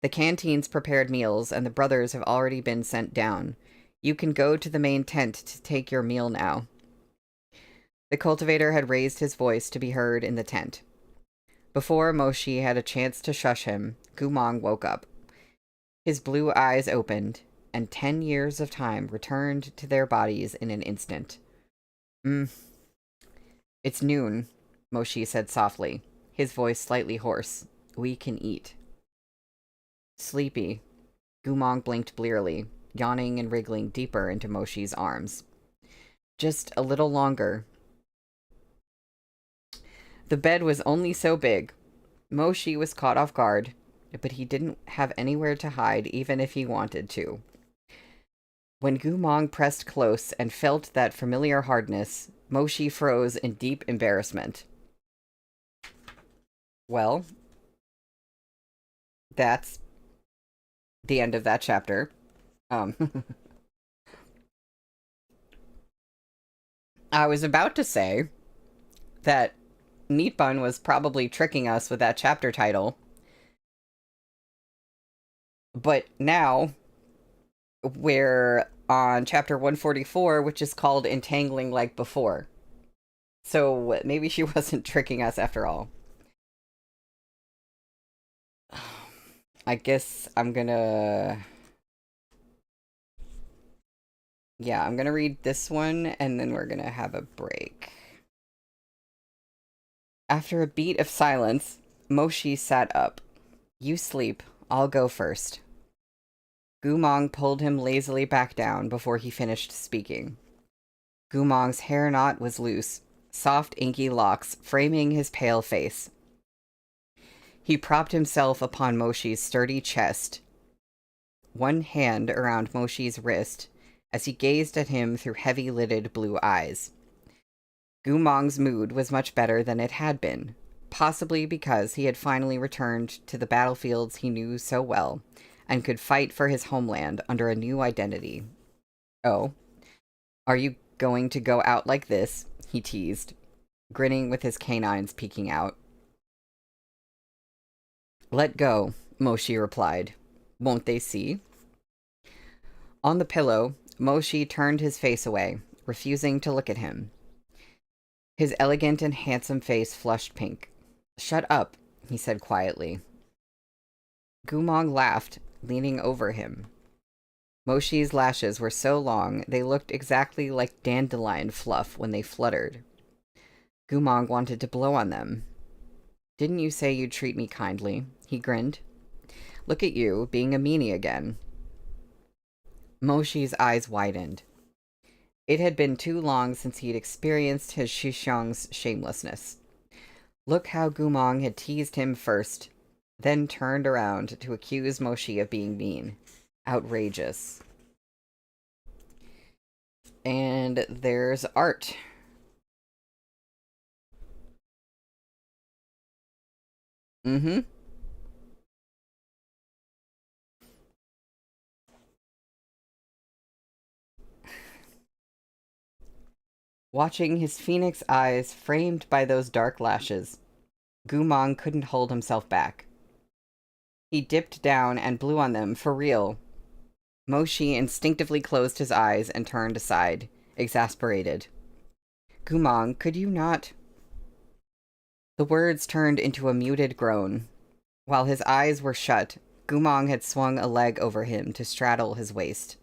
The canteens prepared meals, and the brothers have already been sent down. You can go to the main tent to take your meal now. The cultivator had raised his voice to be heard in the tent. Before Moshi had a chance to shush him, Gumong woke up. His blue eyes opened, and 10 years of time returned to their bodies in an instant. It's noon, Moshi said softly, his voice slightly hoarse. We can eat. Sleepy. Gumong blinked blearily, yawning and wriggling deeper into Moshi's arms. Just a little longer. The bed was only so big. Moshi was caught off guard, but he didn't have anywhere to hide even if he wanted to. When Gumong pressed close and felt that familiar hardness, Moshi froze in deep embarrassment. Well, that's the end of that chapter. I was about to say that Meatbun was probably tricking us with that chapter title. But now we're on chapter 144, which is called Entangling Like Before. So maybe she wasn't tricking us after all. I guess I'm gonna... Yeah, I'm gonna read this one, and then we're gonna have a break. After a beat of silence, Moshi sat up. You sleep. I'll go first. Gumong pulled him lazily back down before he finished speaking. Gumong's hair knot was loose, soft inky locks framing his pale face. He propped himself upon Moshi's sturdy chest, one hand around Moshi's wrist, as he gazed at him through heavy-lidded blue eyes. Gumong's mood was much better than it had been, possibly because he had finally returned to the battlefields he knew so well, and could fight for his homeland under a new identity. Oh, are you going to go out like this? He teased, grinning with his canines peeking out. Let go, Moshi replied. Won't they see? On the pillow, Moshi turned his face away, refusing to look at him. His elegant and handsome face flushed pink. Shut up, he said quietly. Gumong laughed, leaning over him. Moshi's lashes were so long they looked exactly like dandelion fluff when they fluttered. Gumong wanted to blow on them. Didn't you say you'd treat me kindly? He grinned. Look at you, being a meanie again. Moshi's eyes widened. It had been too long since he had experienced his Shishong's shamelessness. Look how Gumong had teased him first, then turned around to accuse Moshi of being mean. Outrageous. And there's art. Mm-hmm. Watching his phoenix eyes framed by those dark lashes, Gumong couldn't hold himself back. He dipped down and blew on them for real. Moshi instinctively closed his eyes and turned aside, exasperated. Gumong, could you not? The words turned into a muted groan. While his eyes were shut, Gumong had swung a leg over him to straddle his waist.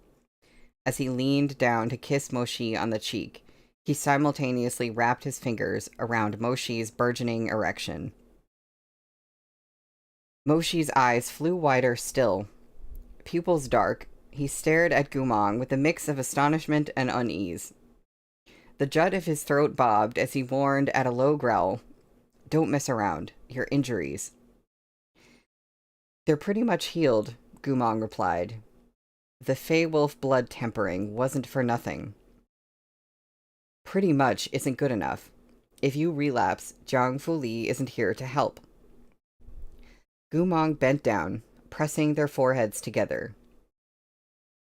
As he leaned down to kiss Moshi on the cheek, he simultaneously wrapped his fingers around Moshi's burgeoning erection. Moshi's eyes flew wider still. Pupils dark, he stared at Gumong with a mix of astonishment and unease. The jut of his throat bobbed as he warned at a low growl, Don't mess around. Your injuries. They're pretty much healed, Gumong replied. The Fey Wolf blood tempering wasn't for nothing. Pretty much isn't good enough. If you relapse, Jiang Fu Li isn't here to help. Gumong bent down, pressing their foreheads together.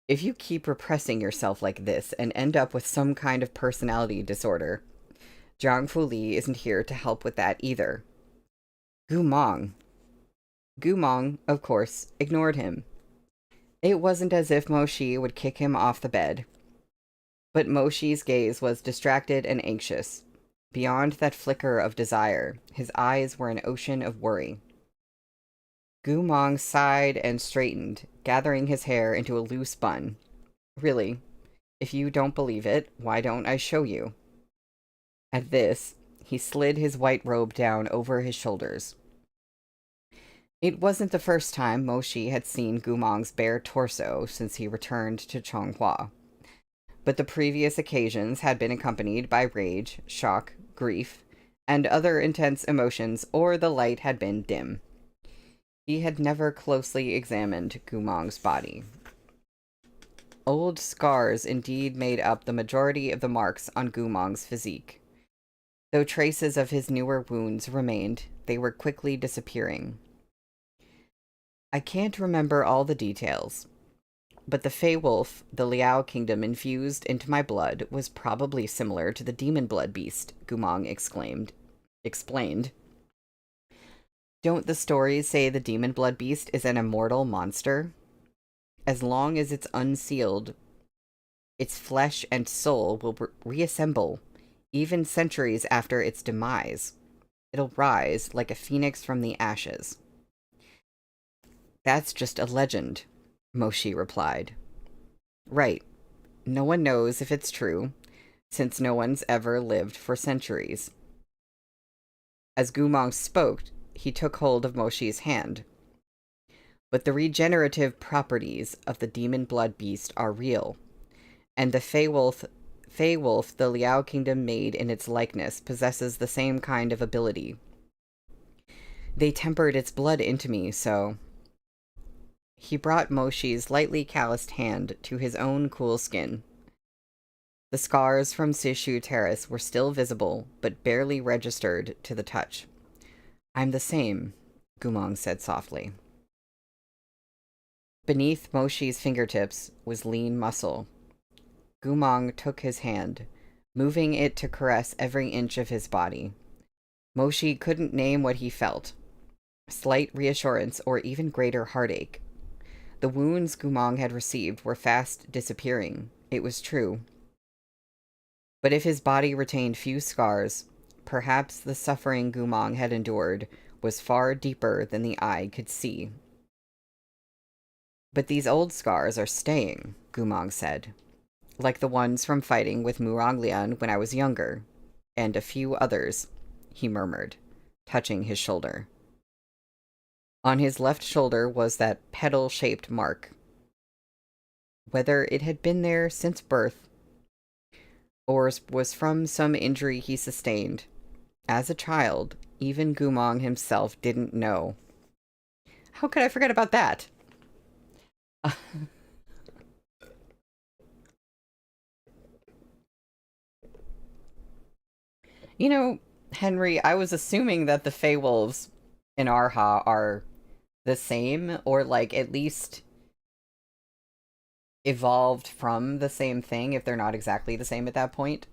If you keep repressing yourself like this and end up with some kind of personality disorder, Jiang Fu Li isn't here to help with that either. Gumong. Gumong, of course, ignored him. It wasn't as if Moshi would kick him off the bed, but Moshi's gaze was distracted and anxious. Beyond that flicker of desire, his eyes were an ocean of worry. Gumong sighed and straightened, gathering his hair into a loose bun. Really, if you don't believe it, why don't I show you? At this, he slid his white robe down over his shoulders. It wasn't the first time Moshi had seen Gumong's bare torso since he returned to Chonghua, but the previous occasions had been accompanied by rage, shock, grief, and other intense emotions, or the light had been dim. He had never closely examined Gumong's body. Old scars indeed made up the majority of the marks on Gumong's physique. Though traces of his newer wounds remained, they were quickly disappearing. I can't remember all the details, but the Fey Wolf the Liao Kingdom infused into my blood was probably similar to the demon blood beast, Gumong explained. Don't the stories say the demon blood beast is an immortal monster? As long as it's unsealed, its flesh and soul will reassemble, even centuries after its demise. It'll rise like a phoenix from the ashes. That's just a legend, Moshi replied. Right. No one knows if it's true, since no one's ever lived for centuries. As Gumong spoke, he took hold of Moshi's hand. But the regenerative properties of the demon blood beast are real, and the Fey Wolf the Liao Kingdom made in its likeness possesses the same kind of ability. They tempered its blood into me, so... He brought Moshi's lightly calloused hand to his own cool skin. The scars from Sishu Terrace were still visible, but barely registered to the touch. I'm the same, Gumong said softly. Beneath Moshi's fingertips was lean muscle. Gumong took his hand, moving it to caress every inch of his body. Moshi couldn't name what he felt. Slight reassurance or even greater heartache. The wounds Gumong had received were fast disappearing. It was true. But if his body retained few scars, perhaps the suffering Gumong had endured was far deeper than the eye could see. But these old scars are staying, Gumong said. Like the ones from fighting with Muranglian when I was younger, and a few others, he murmured, touching his shoulder. On his left shoulder was that petal-shaped mark. Whether it had been there since birth, or was from some injury he sustained, as a child, even Gumong himself didn't know. How could I forget about that? You know, Henry, I was assuming that the Fey Wolves in Arha are the same, or like at least evolved from the same thing, if they're not exactly the same at that point.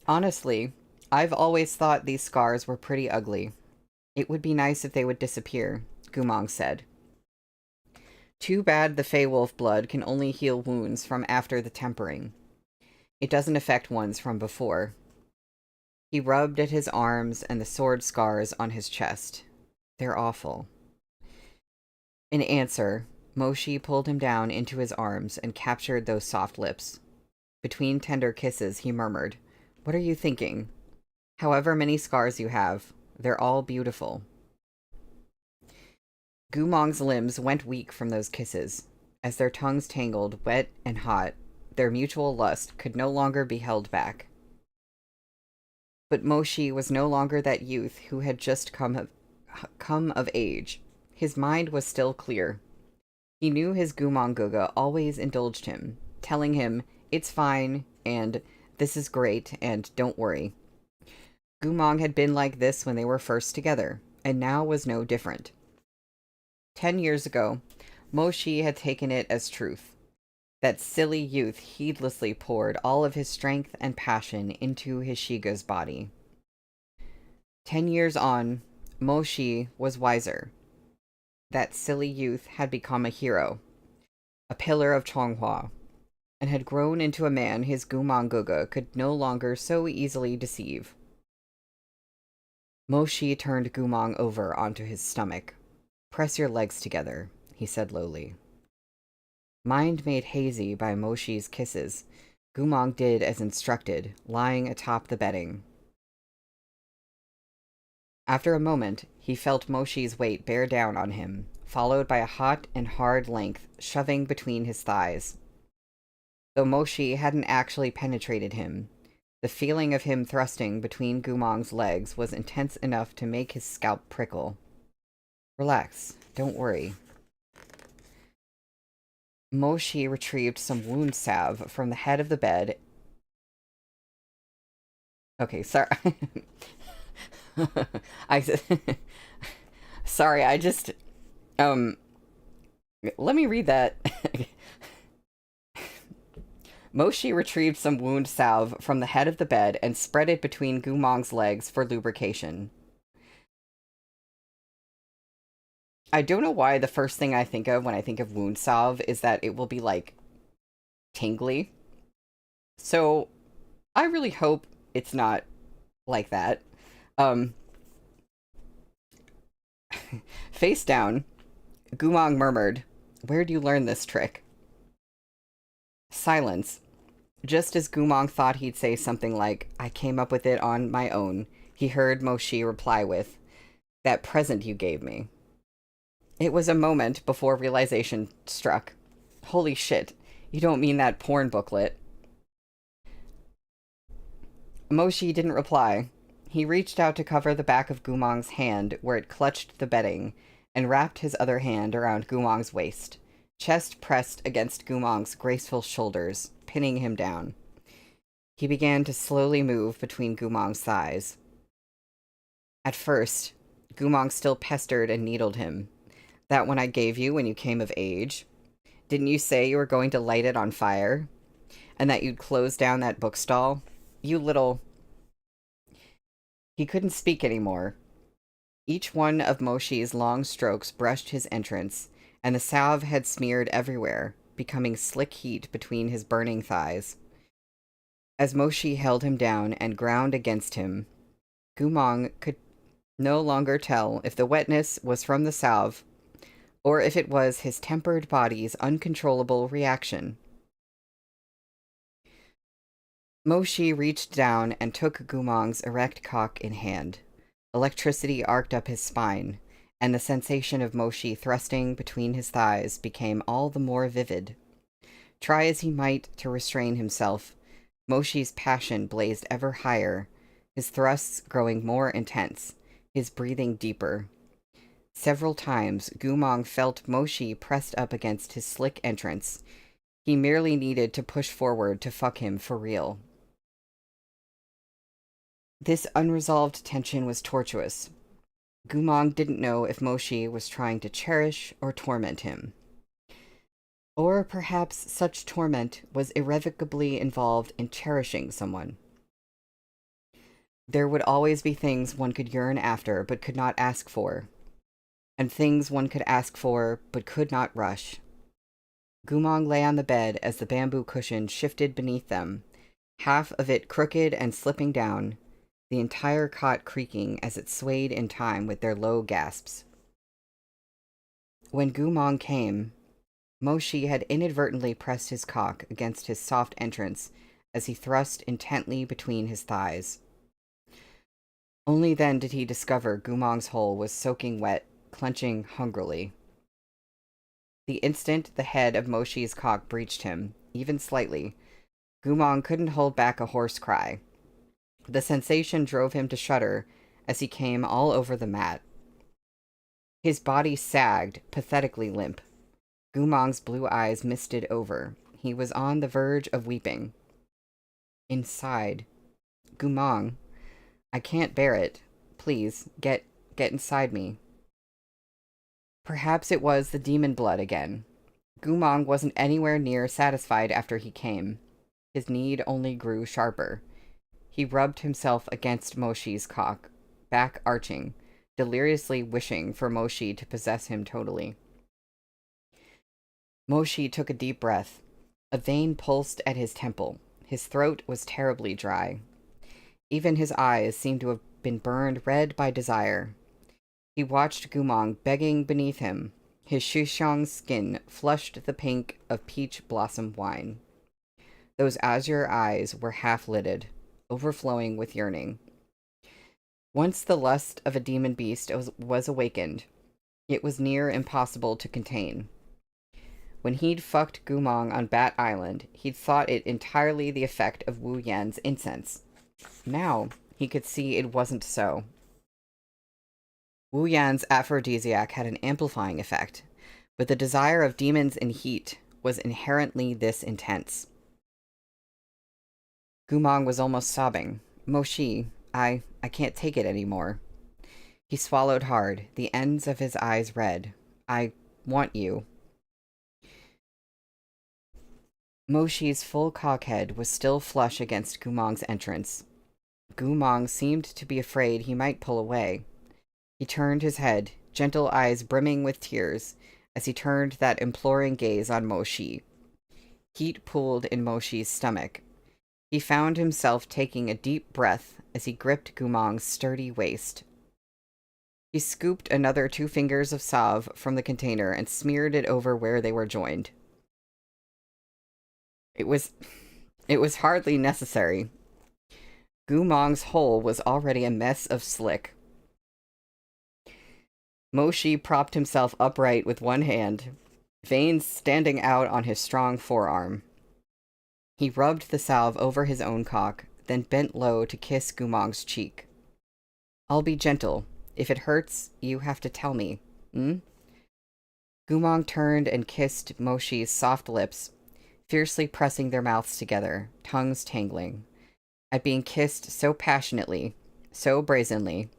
Honestly, I've always thought these scars were pretty ugly. It would be nice if they would disappear, Gumong said. Too bad the Fey Wolf blood can only heal wounds from after the tempering. It doesn't affect ones from before. He rubbed at his arms and the sword scars on his chest. They're awful. In answer, Moshi pulled him down into his arms and captured those soft lips. Between tender kisses, he murmured, "What are you thinking? However many scars you have, they're all beautiful." Gumong's limbs went weak from those kisses. As their tongues tangled, wet and hot, their mutual lust could no longer be held back. But Moshi was no longer that youth who had just come of age. His mind was still clear. He knew his Gumong Guga always indulged him, telling him, "It's fine," and "This is great," and "Don't worry." Gumong had been like this when they were first together, and now was no different. 10 years ago, Moshi had taken it as truth, That silly youth heedlessly poured all of his strength and passion into his Shiga's body. 10 years on, Moshi was wiser. That silly youth had become a hero, a pillar of Chonghua, and had grown into a man his Gumanguga could no longer so easily deceive. Moshi turned Gumong over onto his stomach. "Press your legs together," he said lowly. Mind made hazy by Moshi's kisses, Gumong did as instructed, lying atop the bedding. After a moment, he felt Moshi's weight bear down on him, followed by a hot and hard length shoving between his thighs. Though Moshi hadn't actually penetrated him, the feeling of him thrusting between Gumong's legs was intense enough to make his scalp prickle. "Relax, don't worry." Moshi retrieved some wound salve from the head of the bed. Okay, sorry. Sorry, I just... Let me read that. Moshi retrieved some wound salve from the head of the bed and spread it between Gumong's legs for lubrication. I don't know why the first thing I think of when I think of wound salve is that it will be, like, tingly. So, I really hope it's not like that. Face down, Gumong murmured, "Where do you learn this trick?" Silence. Just as Gumong thought he'd say something like, "I came up with it on my own," he heard Moshi reply with, "That present you gave me." It was a moment before realization struck. Holy shit, you don't mean that porn booklet. Moshi didn't reply. He reached out to cover the back of Gumong's hand where it clutched the bedding, and wrapped his other hand around Gumong's waist, chest pressed against Gumong's graceful shoulders, pinning him down. He began to slowly move between Gumong's thighs. At first, Gumong still pestered and needled him. "That one I gave you when you came of age? Didn't you say you were going to light it on fire? And that you'd close down that bookstall? You little..." He couldn't speak anymore. Each one of Moshi's long strokes brushed his entrance, and the salve had smeared everywhere, becoming slick heat between his burning thighs. As Moshi held him down and ground against him, Gumong could no longer tell if the wetness was from the salve or if it was his tempered body's uncontrollable reaction. Moshi reached down and took Gumong's erect cock in hand. Electricity arced up his spine, and the sensation of Moshi thrusting between his thighs became all the more vivid. Try as he might to restrain himself, Moshi's passion blazed ever higher, his thrusts growing more intense, his breathing deeper. Several times, Gumong felt Moshi pressed up against his slick entrance. He merely needed to push forward to fuck him for real. This unresolved tension was tortuous. Gumong didn't know if Moshi was trying to cherish or torment him. Or perhaps such torment was irrevocably involved in cherishing someone. There would always be things one could yearn after but could not ask for, and things one could ask for but could not rush. Gumong lay on the bed as the bamboo cushion shifted beneath them, half of it crooked and slipping down, the entire cot creaking as it swayed in time with their low gasps. When Gumong came, Moshi had inadvertently pressed his cock against his soft entrance as he thrust intently between his thighs. Only then did he discover Gumong's hole was soaking wet, clenching hungrily. The instant the head of Moshi's cock breached him, even slightly, Gumong couldn't hold back a hoarse cry. The sensation drove him to shudder as he came all over the mat. His body sagged, pathetically limp. Gumong's blue eyes misted over. He was on the verge of weeping. Inside. "Gumong, I can't bear it. Please, get inside me." Perhaps it was the demon blood again. Gumong wasn't anywhere near satisfied after he came. His need only grew sharper. He rubbed himself against Moshi's cock, back arching, deliriously wishing for Moshi to possess him totally. Moshi took a deep breath. A vein pulsed at his temple. His throat was terribly dry. Even his eyes seemed to have been burned red by desire. He watched Gumong begging beneath him. His Shushong skin flushed the pink of peach blossom wine. Those azure eyes were half-lidded, overflowing with yearning. Once the lust of a demon beast was awakened, it was near impossible to contain. When he'd fucked Gumong on Bat Island, he'd thought it entirely the effect of Wu Yan's incense. Now, he could see it wasn't so. Wu Yan's aphrodisiac had an amplifying effect, but the desire of demons in heat was inherently this intense. Gumong was almost sobbing. Moshi, I can't take it anymore. He swallowed hard, the ends of his eyes red. I want you. Moshi's full cockhead was still flush against Gumong's entrance. Gumong seemed to be afraid he might pull away. He turned his head, gentle eyes brimming with tears, as he turned that imploring gaze on Moshi. Heat pooled in Moshi's stomach. He found himself taking a deep breath as he gripped Gumong's sturdy waist. He scooped another 2 fingers of salve from the container and smeared it over where they were joined. It was hardly necessary. Gumong's hole was already a mess of slick. Moshi propped himself upright with one hand, veins standing out on his strong forearm. He rubbed the salve over his own cock, then bent low to kiss Gumong's cheek. I'll be gentle. If it hurts, you have to tell me, Gumong turned and kissed Moshi's soft lips, fiercely pressing their mouths together, tongues tangling. At being kissed so passionately, so brazenly,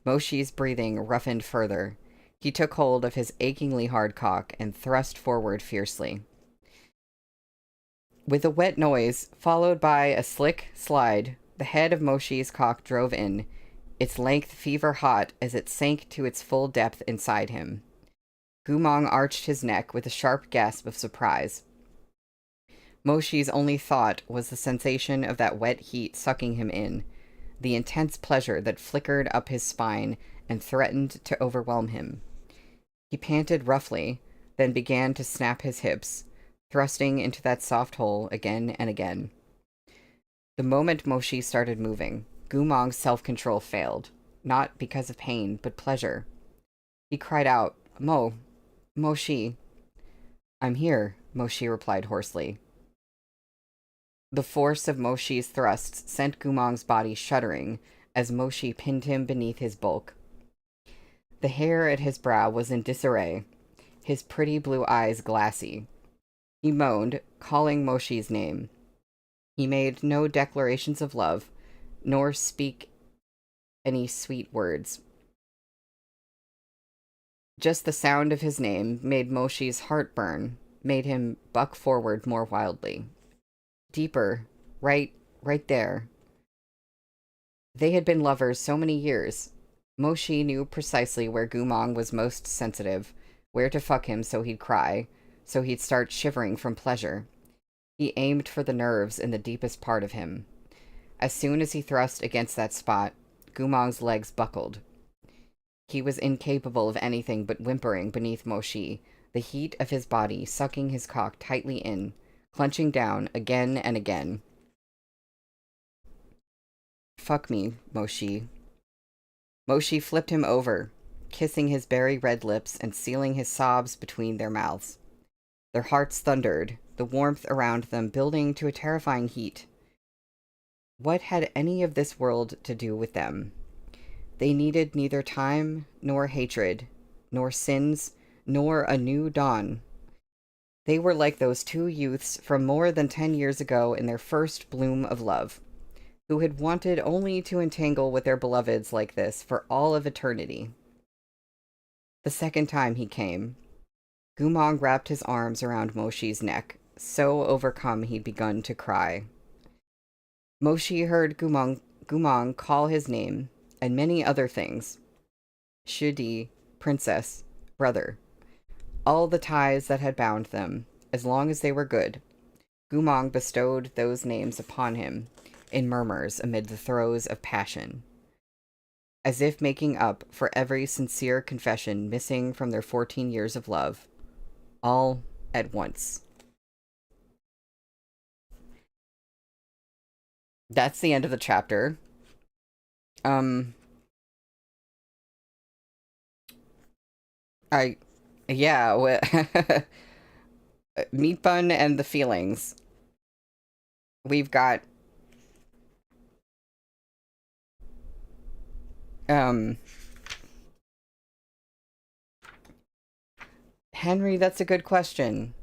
Moshi's breathing roughened further. He took hold of his achingly hard cock and thrust forward fiercely. With a wet noise, followed by a slick slide, the head of Moshi's cock drove in, its length fever-hot as it sank to its full depth inside him. Gumong arched his neck with a sharp gasp of surprise. Moshi's only thought was the sensation of that wet heat sucking him in, the intense pleasure that flickered up his spine and threatened to overwhelm him. He panted roughly, then began to snap his hips, thrusting into that soft hole again and again. The moment Moshi started moving, Gumong's self-control failed, not because of pain, but pleasure. He cried out, Moshi. I'm here, Moshi replied hoarsely. The force of Moshi's thrusts sent Gumong's body shuddering as Moshi pinned him beneath his bulk. The hair at his brow was in disarray, his pretty blue eyes glassy. He moaned, calling Moshi's name. He made no declarations of love, nor speak any sweet words. Just the sound of his name made Moshi's heart burn, made him buck forward more wildly. Deeper, right there. They had been lovers so many years. Moshi knew precisely where Gumong was most sensitive, where to fuck him so he'd cry, so he'd start shivering from pleasure. He aimed for the nerves in the deepest part of him. As soon as he thrust against that spot, Gumong's legs buckled. He was incapable of anything but whimpering beneath Moshi, the heat of his body sucking his cock tightly in, clenching down again and again. Fuck me, Moshi. Moshi flipped him over, kissing his berry red lips and sealing his sobs between their mouths. Their hearts thundered, the warmth around them building to a terrifying heat. What had any of this world to do with them? They needed neither time, nor hatred, nor sins, nor a new dawn. They were like those 2 youths from more than 10 years ago in their first bloom of love, who had wanted only to entangle with their beloveds like this for all of eternity. The second time he came, Gumong wrapped his arms around Moshi's neck, so overcome he'd begun to cry. Moshi heard Gumong call his name, and many other things. Shudi, princess, brother. All the ties that had bound them, as long as they were good. Gumong bestowed those names upon him, in murmurs amid the throes of passion, as if making up for every sincere confession missing from their 14 years of love, all at once. That's the end of the chapter. Um, I, yeah, Meatbun and the feelings. We've got, um, Henry, that's a good question.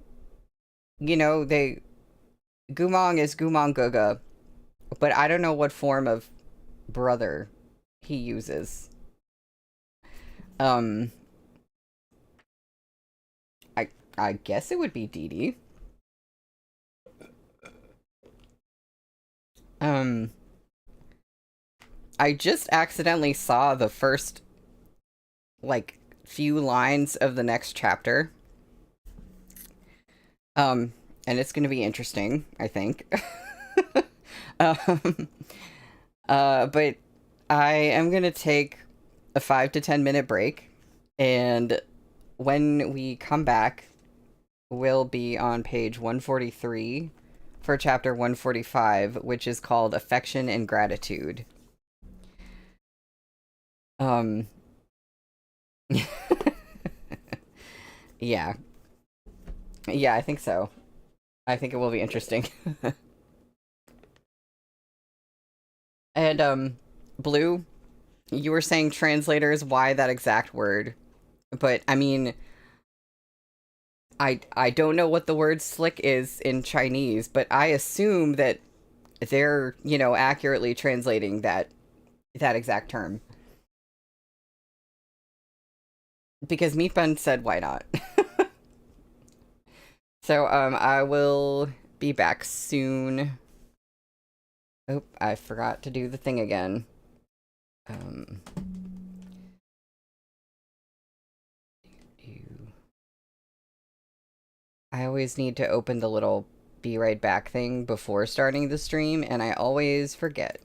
You know, Gumong is Gumong Guga, but I don't know what form of brother he uses. Um, I I guess it would be Dee Dee. Um, I just accidentally saw the first, like, few lines of the next chapter. Um, and it's gonna be interesting, I think. um, but I am gonna take a 5 to 10 minute break, and when we come back, we'll be on page 143 for chapter 145, which is called Affection and Gratitude. Um, yeah. Yeah, I think so. I think it will be interesting. And, Blue, you were saying translators, why that exact word? But, I mean, I don't know what the word slick is in Chinese, but I assume that they're, accurately translating that exact term. Because Meatbun said why not. So, I will be back soon. Oh, I forgot to do the thing again. Um, I always need to open the little be right back thing before starting the stream, and I always forget.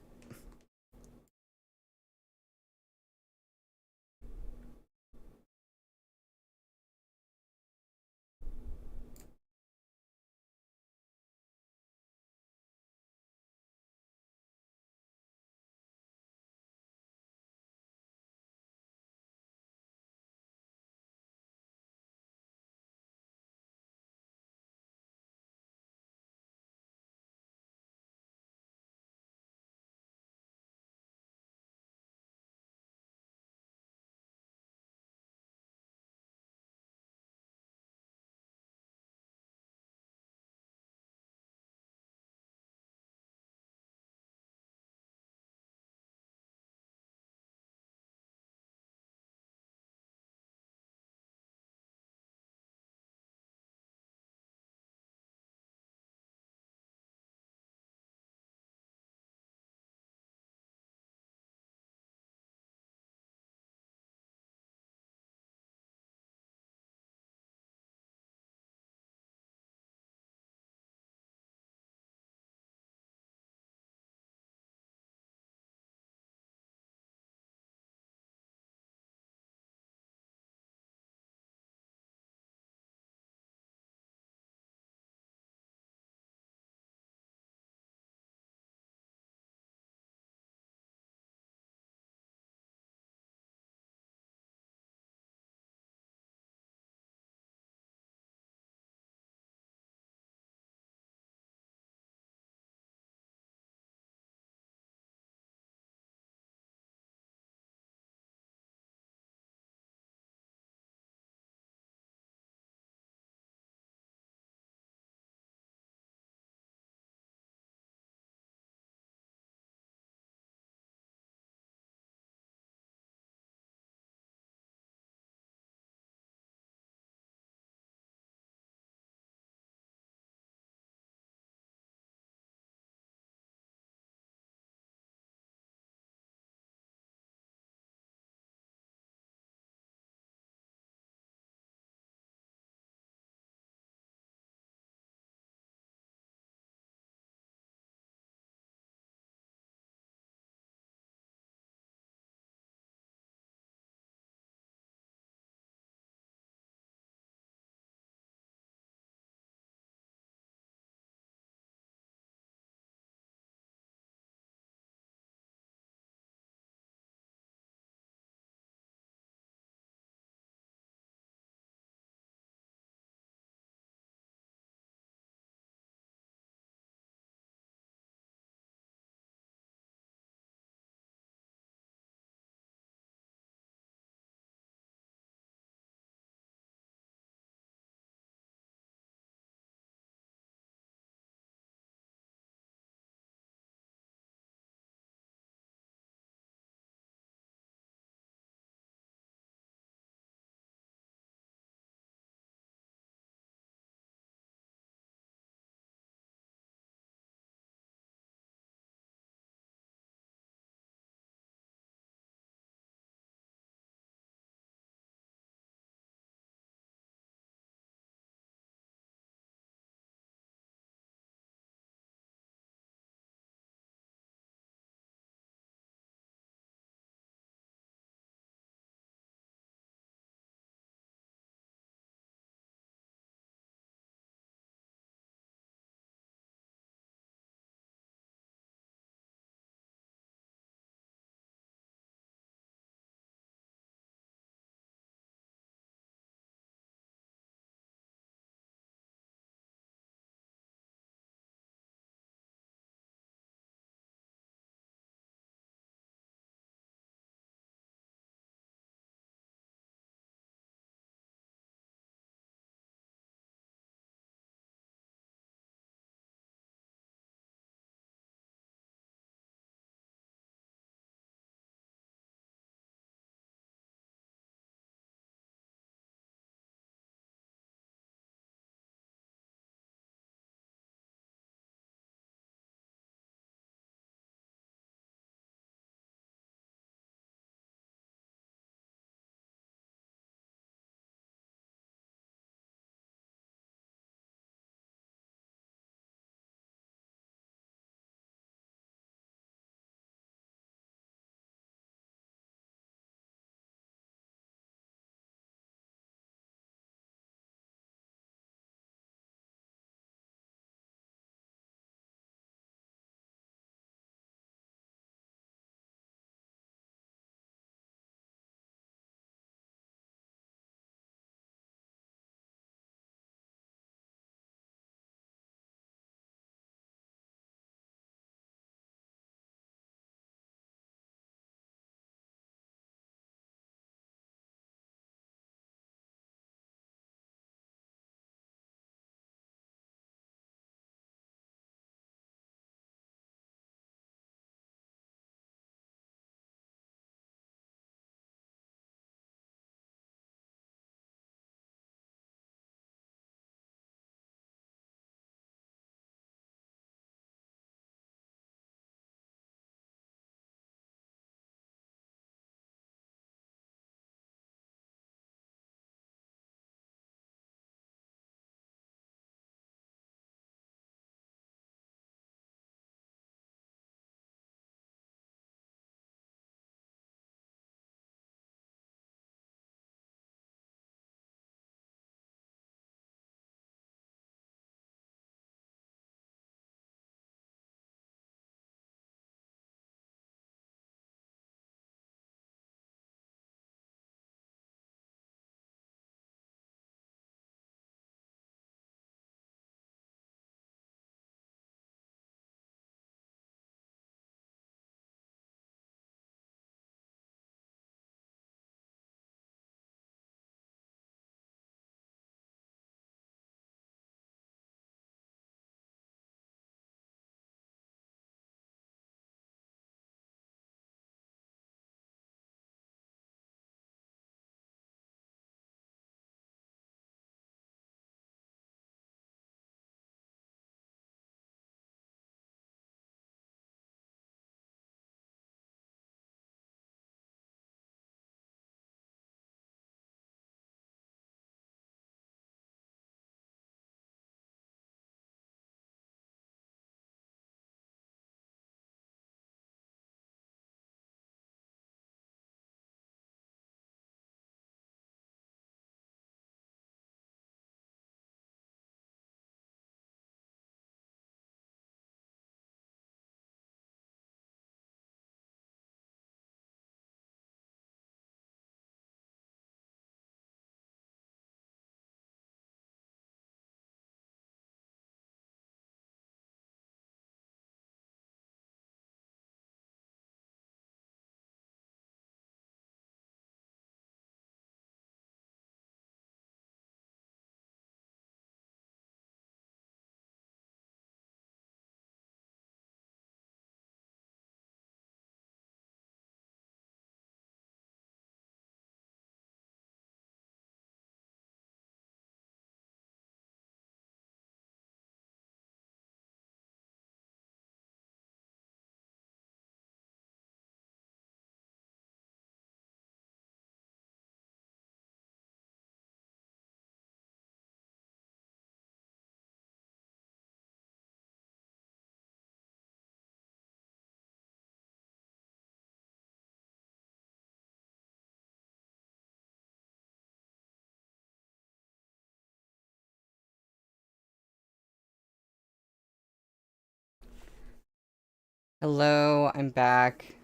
Hello, I'm back.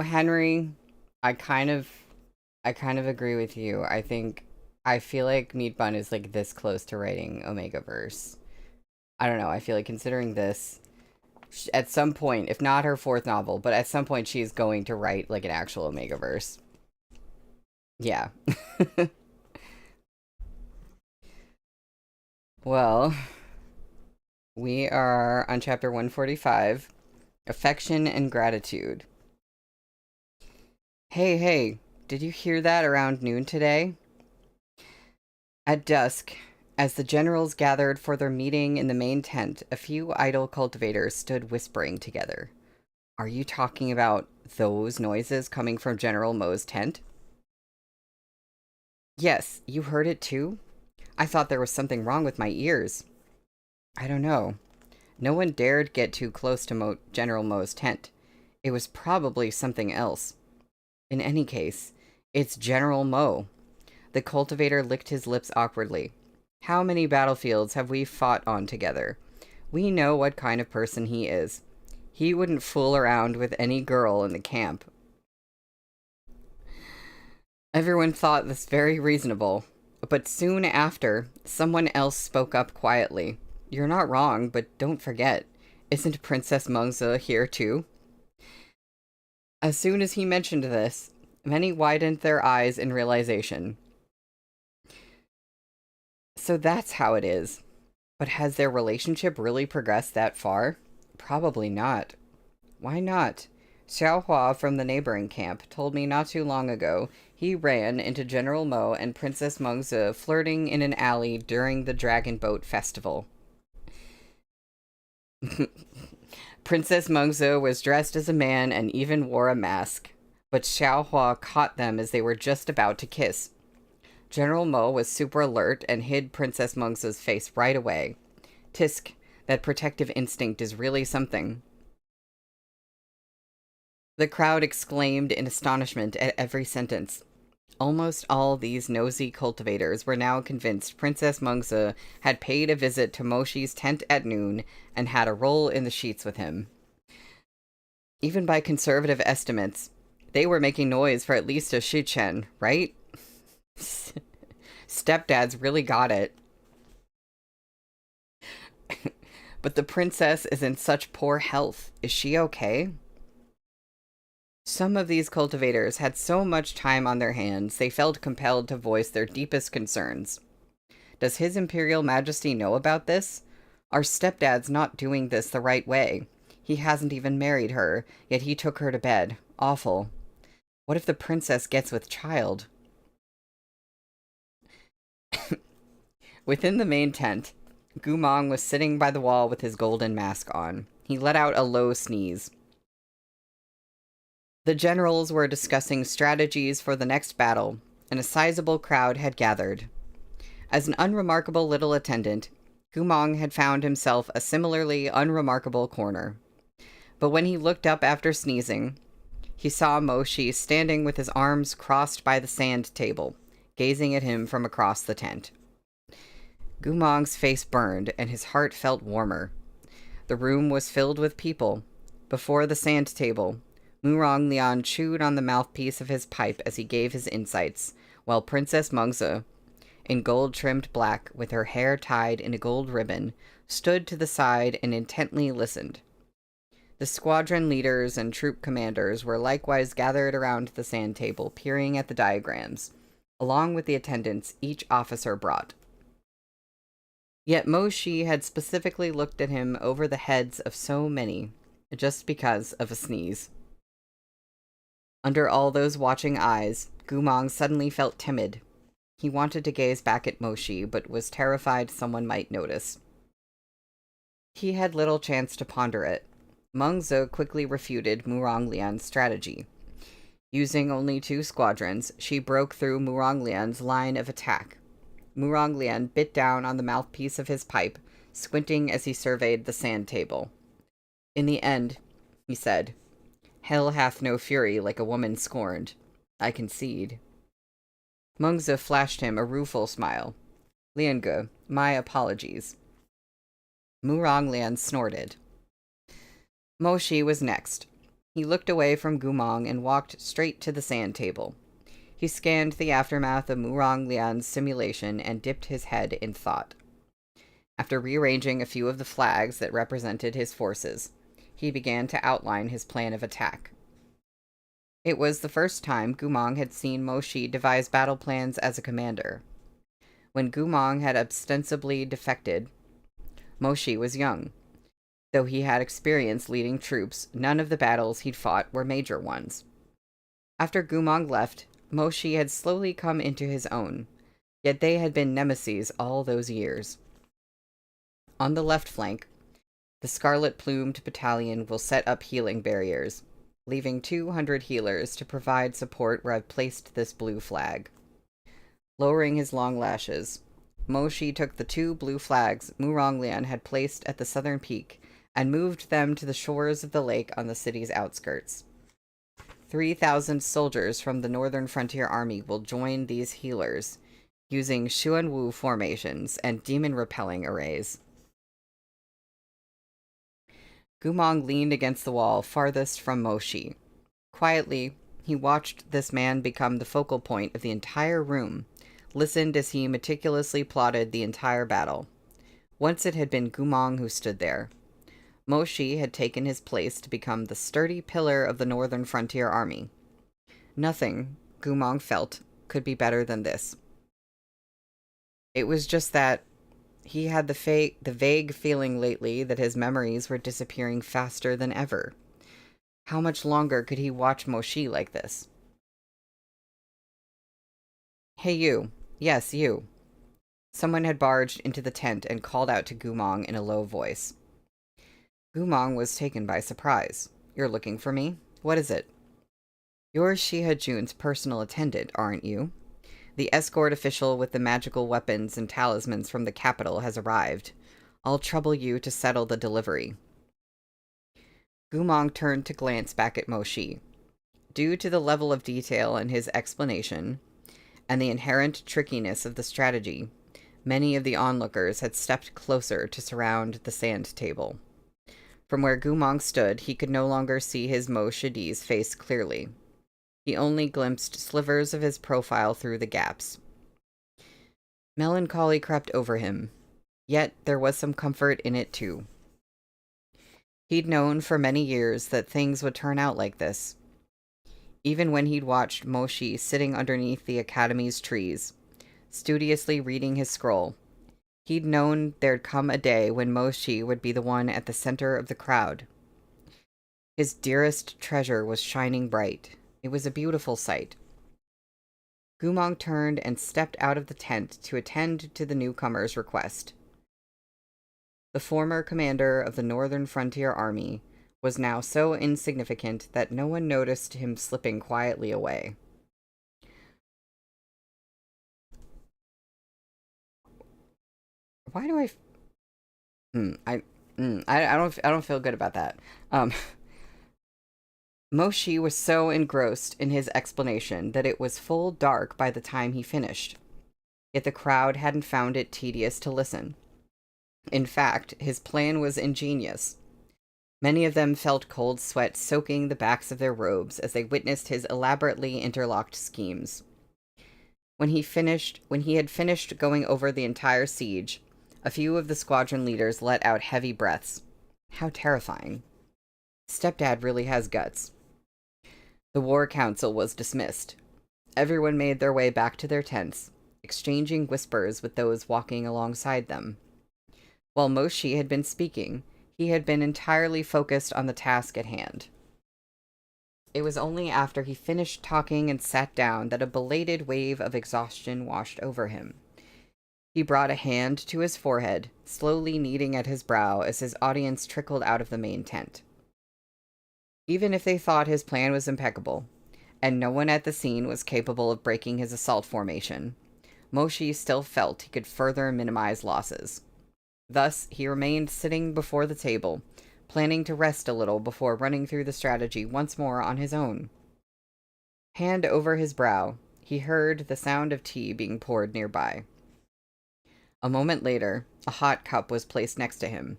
Henry, I kind of I kind of agree with you. I feel like Meatbun is like this close to writing Omega Verse. I don't know. I feel like considering this at some point, if not her fourth novel, but at some point she's going to write like an actual Omega Verse. Yeah. Well, we are on chapter 145, Affection and Gratitude. Hey, did you hear that around noon today? At dusk, as the generals gathered for their meeting in the main tent, a few idle cultivators stood whispering together. Are you talking about those noises coming from General Mo's tent? Yes, you heard it too? I thought there was something wrong with my ears. I don't know. No one dared get too close to General Mo's tent. It was probably something else. In any case, it's General Mo. The cultivator licked his lips awkwardly. How many battlefields have we fought on together? We know what kind of person he is. He wouldn't fool around with any girl in the camp. Everyone thought this very reasonable, but soon after, someone else spoke up quietly. You're not wrong, but don't forget, isn't Princess Mengzi here too? As soon as he mentioned this, many widened their eyes in realization. So that's how it is. But has their relationship really progressed that far? Probably not. Why not? Xiaohua from the neighboring camp told me not too long ago he ran into General Mo and Princess Mengzi flirting in an alley during the Dragon Boat Festival. Princess Mengzi was dressed as a man and even wore a mask, but Xiaohua caught them as they were just about to kiss. General Mo was super alert and hid Princess Mengzi's face right away. Tisk, that protective instinct is really something. The crowd exclaimed in astonishment at every sentence. Almost all these nosy cultivators were now convinced Princess Mengzi had paid a visit to Moshi's tent at noon and had a roll in the sheets with him. Even by conservative estimates, they were making noise for at least a shichen, right? Stepdad's really got it. But the princess is in such poor health. Is she okay? Some of these cultivators had so much time on their hands, they felt compelled to voice their deepest concerns. Does His Imperial Majesty know about this? Our stepdad's not doing this the right way. He hasn't even married her, yet he took her to bed. Awful. What if the princess gets with child? Within the main tent, Gumong was sitting by the wall with his golden mask on. He let out a low sneeze. The generals were discussing strategies for the next battle, and a sizable crowd had gathered. As an unremarkable little attendant, Gumong had found himself a similarly unremarkable corner. But when he looked up after sneezing, he saw Moshi standing with his arms crossed by the sand table, gazing at him from across the tent. Gumong's face burned, and his heart felt warmer. The room was filled with people. Before the sand table, Murong Lian chewed on the mouthpiece of his pipe as he gave his insights, while Princess Mengzi, in gold-trimmed black, with her hair tied in a gold ribbon, stood to the side and intently listened. The squadron leaders and troop commanders were likewise gathered around the sand table, peering at the diagrams, along with the attendants each officer brought. Yet Moshi had specifically looked at him over the heads of so many, just because of a sneeze. Under all those watching eyes, Gumong suddenly felt timid. He wanted to gaze back at Moshi, but was terrified someone might notice. He had little chance to ponder it. Mengzi quickly refuted Murong Lian's strategy. Using only 2 squadrons, she broke through Murong Lian's line of attack. Murong Lian bit down on the mouthpiece of his pipe, squinting as he surveyed the sand table. In the end, he said, Hell hath no fury like a woman scorned. I concede. Mengzi flashed him a rueful smile. Lianga, my apologies. Muronglian snorted. Moshi was next. He looked away from Gumong and walked straight to the sand table. He scanned the aftermath of Muronglian's simulation and dipped his head in thought. After rearranging a few of the flags that represented his forces, he began to outline his plan of attack. It was the first time Gumong had seen Moshi devise battle plans as a commander. When Gumong had ostensibly defected, Moshi was young. Though he had experience leading troops, none of the battles he'd fought were major ones. After Gumong left, Moshi had slowly come into his own, yet they had been nemeses all those years. On the left flank, the Scarlet-Plumed Battalion will set up healing barriers, leaving 200 healers to provide support where I've placed this blue flag. Lowering his long lashes, Moshi took the 2 blue flags Muronglian had placed at the southern peak and moved them to the shores of the lake on the city's outskirts. 3,000 soldiers from the Northern Frontier Army will join these healers, using Xuanwu formations and demon-repelling arrays. Gumong leaned against the wall farthest from Moshi. Quietly, he watched this man become the focal point of the entire room, listened as he meticulously plotted the entire battle. Once it had been Gumong who stood there. Moshi had taken his place to become the sturdy pillar of the Northern Frontier Army. Nothing, Gumong felt, could be better than this. It was just that he had the vague feeling lately that his memories were disappearing faster than ever. How much longer could he watch Moshi like this? Hey you. Yes, you. Someone had barged into the tent and called out to Gumong in a low voice. Gumong was taken by surprise. You're looking for me? What is it? You're Shihajun's personal attendant, aren't you? The escort official with the magical weapons and talismans from the capital has arrived. I'll trouble you to settle the delivery. Gumong turned to glance back at Moshi. Due to the level of detail in his explanation, and the inherent trickiness of the strategy, many of the onlookers had stepped closer to surround the sand table. From where Gumong stood, he could no longer see his Moshidi's face clearly. He only glimpsed slivers of his profile through the gaps. Melancholy crept over him, yet there was some comfort in it too. He'd known for many years that things would turn out like this. Even when he'd watched Moshi sitting underneath the academy's trees, studiously reading his scroll, he'd known there'd come a day when Moshi would be the one at the center of the crowd. His dearest treasure was shining bright. It was a beautiful sight. Gumong turned and stepped out of the tent to attend to the newcomer's request. The former commander of the Northern Frontier Army was now so insignificant that no one noticed him slipping quietly away. Why do I don't feel good about that. Moshi was so engrossed in his explanation that it was full dark by the time he finished. Yet the crowd hadn't found it tedious to listen. In fact, his plan was ingenious. Many of them felt cold sweat soaking the backs of their robes as they witnessed his elaborately interlocked schemes. When he had finished going over the entire siege, a few of the squadron leaders let out heavy breaths. How terrifying. Stepdad really has guts. The war council was dismissed. Everyone made their way back to their tents, exchanging whispers with those walking alongside them. While Moshi had been speaking, he had been entirely focused on the task at hand. It was only after he finished talking and sat down that a belated wave of exhaustion washed over him. He brought a hand to his forehead, slowly kneading at his brow as his audience trickled out of the main tent. Even if they thought his plan was impeccable, and no one at the scene was capable of breaking his assault formation, Moshi still felt he could further minimize losses. Thus, he remained sitting before the table, planning to rest a little before running through the strategy once more on his own. Hand over his brow, he heard the sound of tea being poured nearby. A moment later, a hot cup was placed next to him.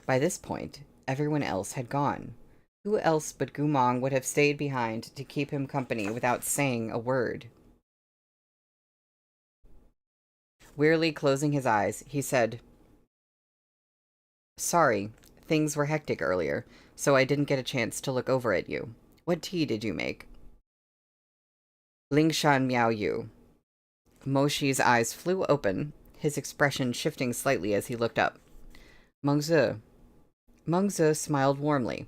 By this point, everyone else had gone. Who else but Gumong would have stayed behind to keep him company without saying a word? Wearily closing his eyes, he said, "Sorry, things were hectic earlier, so I didn't get a chance to look over at you. What tea did you make?" Lingshan Miao Yu. Moshi's eyes flew open, his expression shifting slightly as he looked up. Mengzi. Mengzi smiled warmly.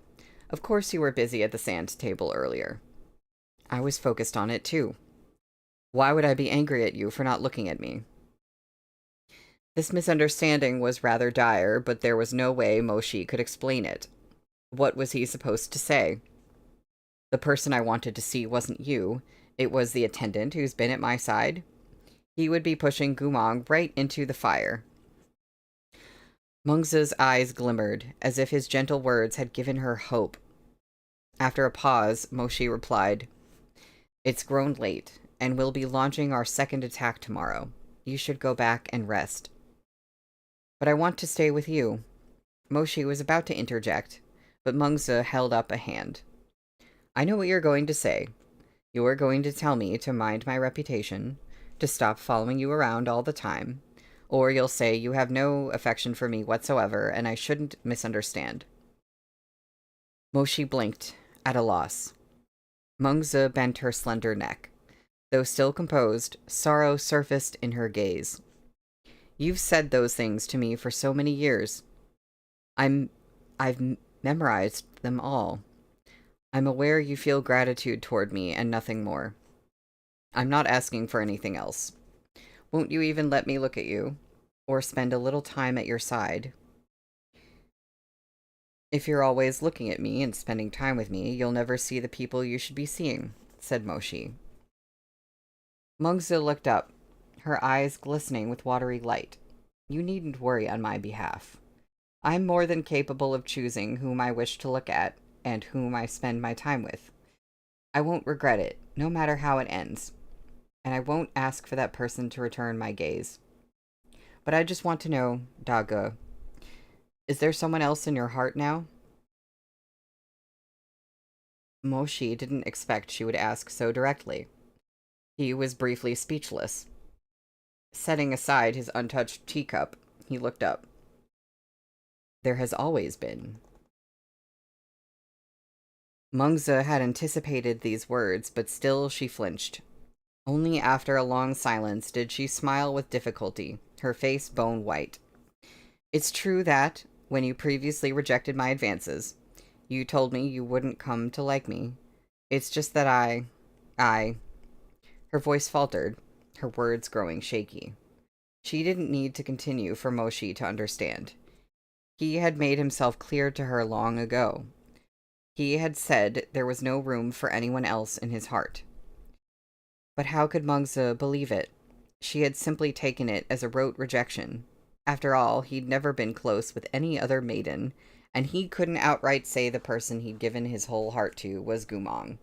Of course you were busy at the sand table earlier. I was focused on it too. Why would I be angry at you for not looking at me? This misunderstanding was rather dire, but there was no way Moshi could explain it. What was he supposed to say? The person I wanted to see wasn't you. It was the attendant who's been at my side. He would be pushing Gumong right into the fire. Mengzi's eyes glimmered, as if his gentle words had given her hope. After a pause, Moshi replied, "It's grown late, and we'll be launching our second attack tomorrow. You should go back and rest." "But I want to stay with you." Moshi was about to interject, but Mengzi held up a hand. "I know what you're going to say. You are going to tell me to mind my reputation, to stop following you around all the time, or you'll say you have no affection for me whatsoever and I shouldn't misunderstand." Moshi blinked, at a loss. Mengzi bent her slender neck. Though still composed, sorrow surfaced in her gaze. "You've said those things to me for so many years. I've memorized them all. I'm aware you feel gratitude toward me and nothing more. I'm not asking for anything else. Won't you even let me look at you? Or spend a little time at your side? If you're always looking at me and spending time with me, you'll never see the people you should be seeing," said Moshi. Mengzi looked up, her eyes glistening with watery light. "You needn't worry on my behalf. I'm more than capable of choosing whom I wish to look at and whom I spend my time with. I won't regret it, no matter how it ends. And I won't ask for that person to return my gaze. But I just want to know, Dage, is there someone else in your heart now?" Moshi didn't expect she would ask so directly. He was briefly speechless. Setting aside his untouched teacup, he looked up. "There has always been." Mengzi had anticipated these words, but still she flinched. Only after a long silence did she smile with difficulty, her face bone white. "It's true that, when you previously rejected my advances, you told me you wouldn't come to like me. It's just that I... Her voice faltered, her words growing shaky. She didn't need to continue for Moshi to understand. He had made himself clear to her long ago. He had said there was no room for anyone else in his heart. But how could Mengzi believe it? She had simply taken it as a rote rejection. After all, he'd never been close with any other maiden, and he couldn't outright say the person he'd given his whole heart to was Gumong.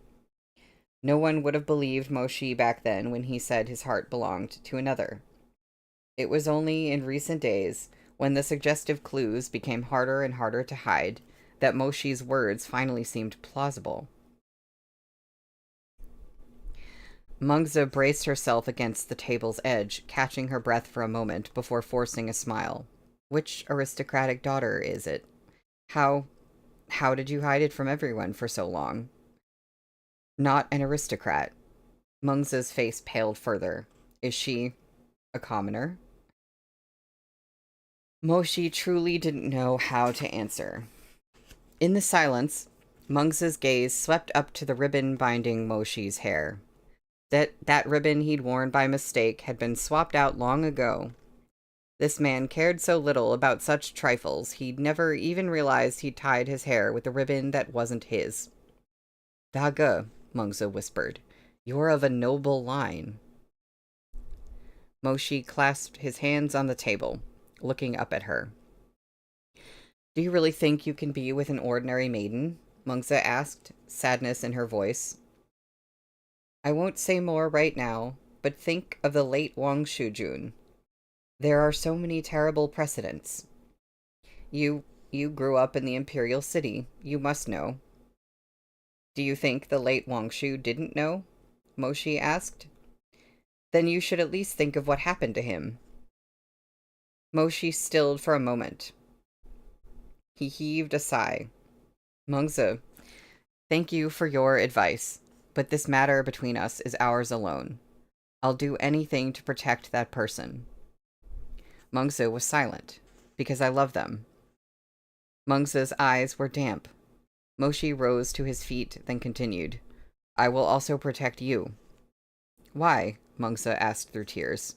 No one would have believed Moshi back then when he said his heart belonged to another. It was only in recent days, when the suggestive clues became harder and harder to hide, that Moshi's words finally seemed plausible. Mengzi braced herself against the table's edge, catching her breath for a moment before forcing a smile. "Which aristocratic daughter is it? How did you hide it from everyone for so long?" "Not an aristocrat." Mengzi's face paled further. "Is she a commoner?" Moshi truly didn't know how to answer. In the silence, Mengzi's gaze swept up to the ribbon binding Moshi's hair. That ribbon he'd worn by mistake had been swapped out long ago. This man cared so little about such trifles, he'd never even realized he'd tied his hair with a ribbon that wasn't his. "Dage," Mengzi whispered, "you're of a noble line." Moshi clasped his hands on the table, looking up at her. "Do you really think you can be with an ordinary maiden?" Mengzi asked, sadness in her voice. "I won't say more right now, but think of the late Wang Shujun. There are so many terrible precedents. You You grew up in the Imperial City. You must know. Do you think the late Wangshu didn't know? Moshi asked. Then you should at least think of what happened to him. Moshi stilled for a moment. He heaved a sigh. Mengzi, thank you for your advice, but this matter between us is ours alone. I'll do anything to protect that person. Mengzi was silent, because I love them. Mengzi's eyes were damp. Moshi rose to his feet, then continued. I will also protect you. Why? Mengzi asked through tears.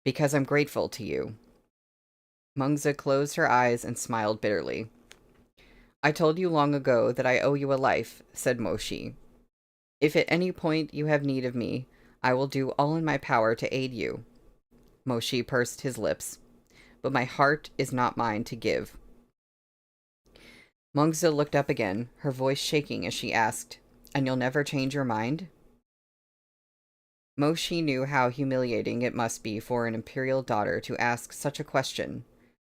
Because I'm grateful to you. Mengzi closed her eyes and smiled bitterly. I told you long ago that I owe you a life, said Moshi. If at any point you have need of me, I will do all in my power to aid you. Moshi pursed his lips. But my heart is not mine to give. Mengzi looked up again, her voice shaking as she asked, And you'll never change your mind? Moshi knew how humiliating it must be for an imperial daughter to ask such a question,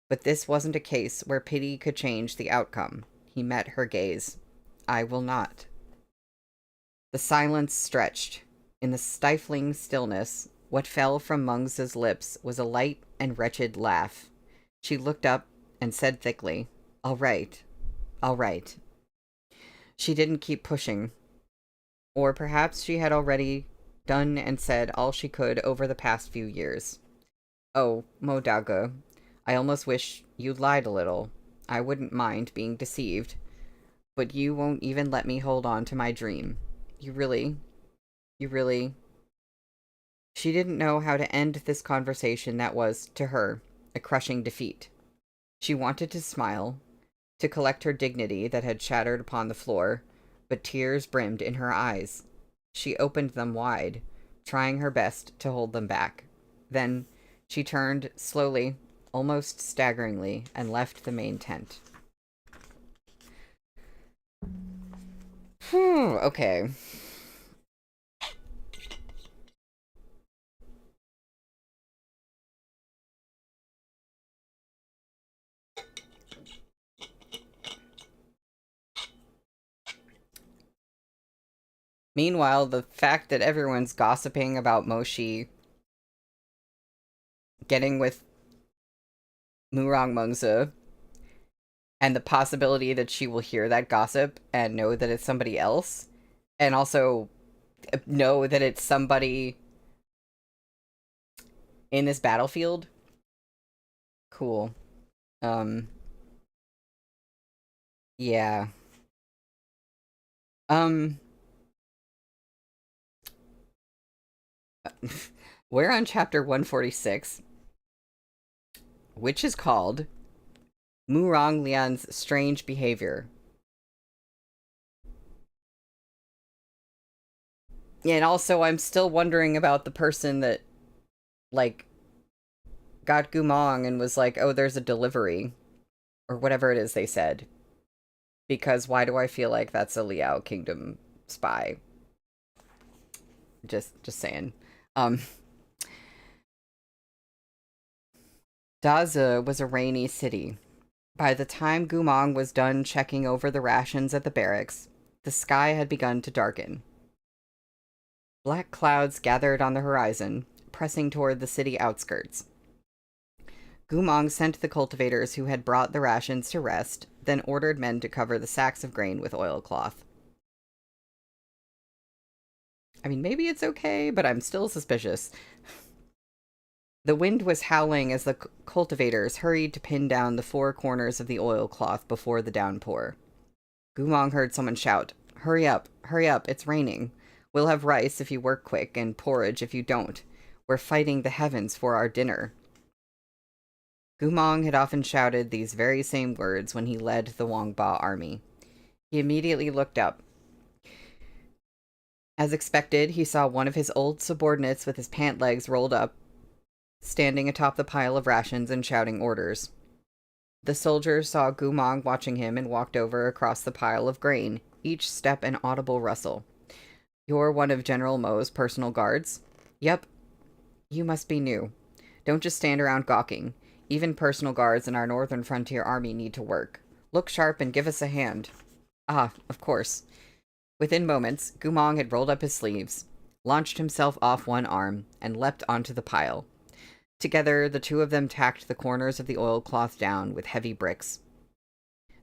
but this wasn't a case where pity could change the outcome. He met her gaze. I will not. The silence stretched. In the stifling stillness, what fell from Mengzi's lips was a light and wretched laugh. She looked up and said thickly, All right. All right. She didn't keep pushing. Or perhaps she had already done and said all she could over the past few years. Oh, Modaga, I almost wish you'd lied a little. I wouldn't mind being deceived. But you won't even let me hold on to my dream. You really... She didn't know how to end this conversation that was, to her, a crushing defeat. She wanted to smile, to collect her dignity that had shattered upon the floor, but tears brimmed in her eyes. She opened them wide, trying her best to hold them back. Then she turned slowly, almost staggeringly, and left the main tent. Okay. Meanwhile, the fact that everyone's gossiping about Moshi getting with Murong Mengzi, and the possibility that she will hear that gossip and know that it's somebody else, and also know that it's somebody in this battlefield. Cool. Yeah. We're on chapter 146, which is called Murong Lian's Strange Behavior. And also, I'm still wondering about the person that, like, got Gumong and was like, oh, there's a delivery. Or whatever it is they said. Because why do I feel like that's a Liao Kingdom spy? Just saying. Dazu was a rainy city. By the time Gumong was done checking over the rations at the barracks, the sky had begun to darken. Black clouds gathered on the horizon, pressing toward the city outskirts. Gumong sent the cultivators who had brought the rations to rest, then ordered men to cover the sacks of grain with oilcloth. I mean, maybe it's okay, but I'm still suspicious. The wind was howling as the cultivators hurried to pin down the four corners of the oilcloth before the downpour. Gumong heard someone shout, hurry up, it's raining. We'll have rice if you work quick, and porridge if you don't. We're fighting the heavens for our dinner. Gumong had often shouted these very same words when he led the Wangba army. He immediately looked up. As expected, he saw one of his old subordinates with his pant legs rolled up, standing atop the pile of rations and shouting orders. The soldiers saw Gumong watching him and walked over across the pile of grain, each step an audible rustle. You're one of General Mo's personal guards? Yep. You must be new. Don't just stand around gawking. Even personal guards in our Northern Frontier Army need to work. Look sharp and give us a hand. Ah, of course. Within moments, Gumong had rolled up his sleeves, launched himself off one arm, and leapt onto the pile. Together, the two of them tacked the corners of the oilcloth down with heavy bricks.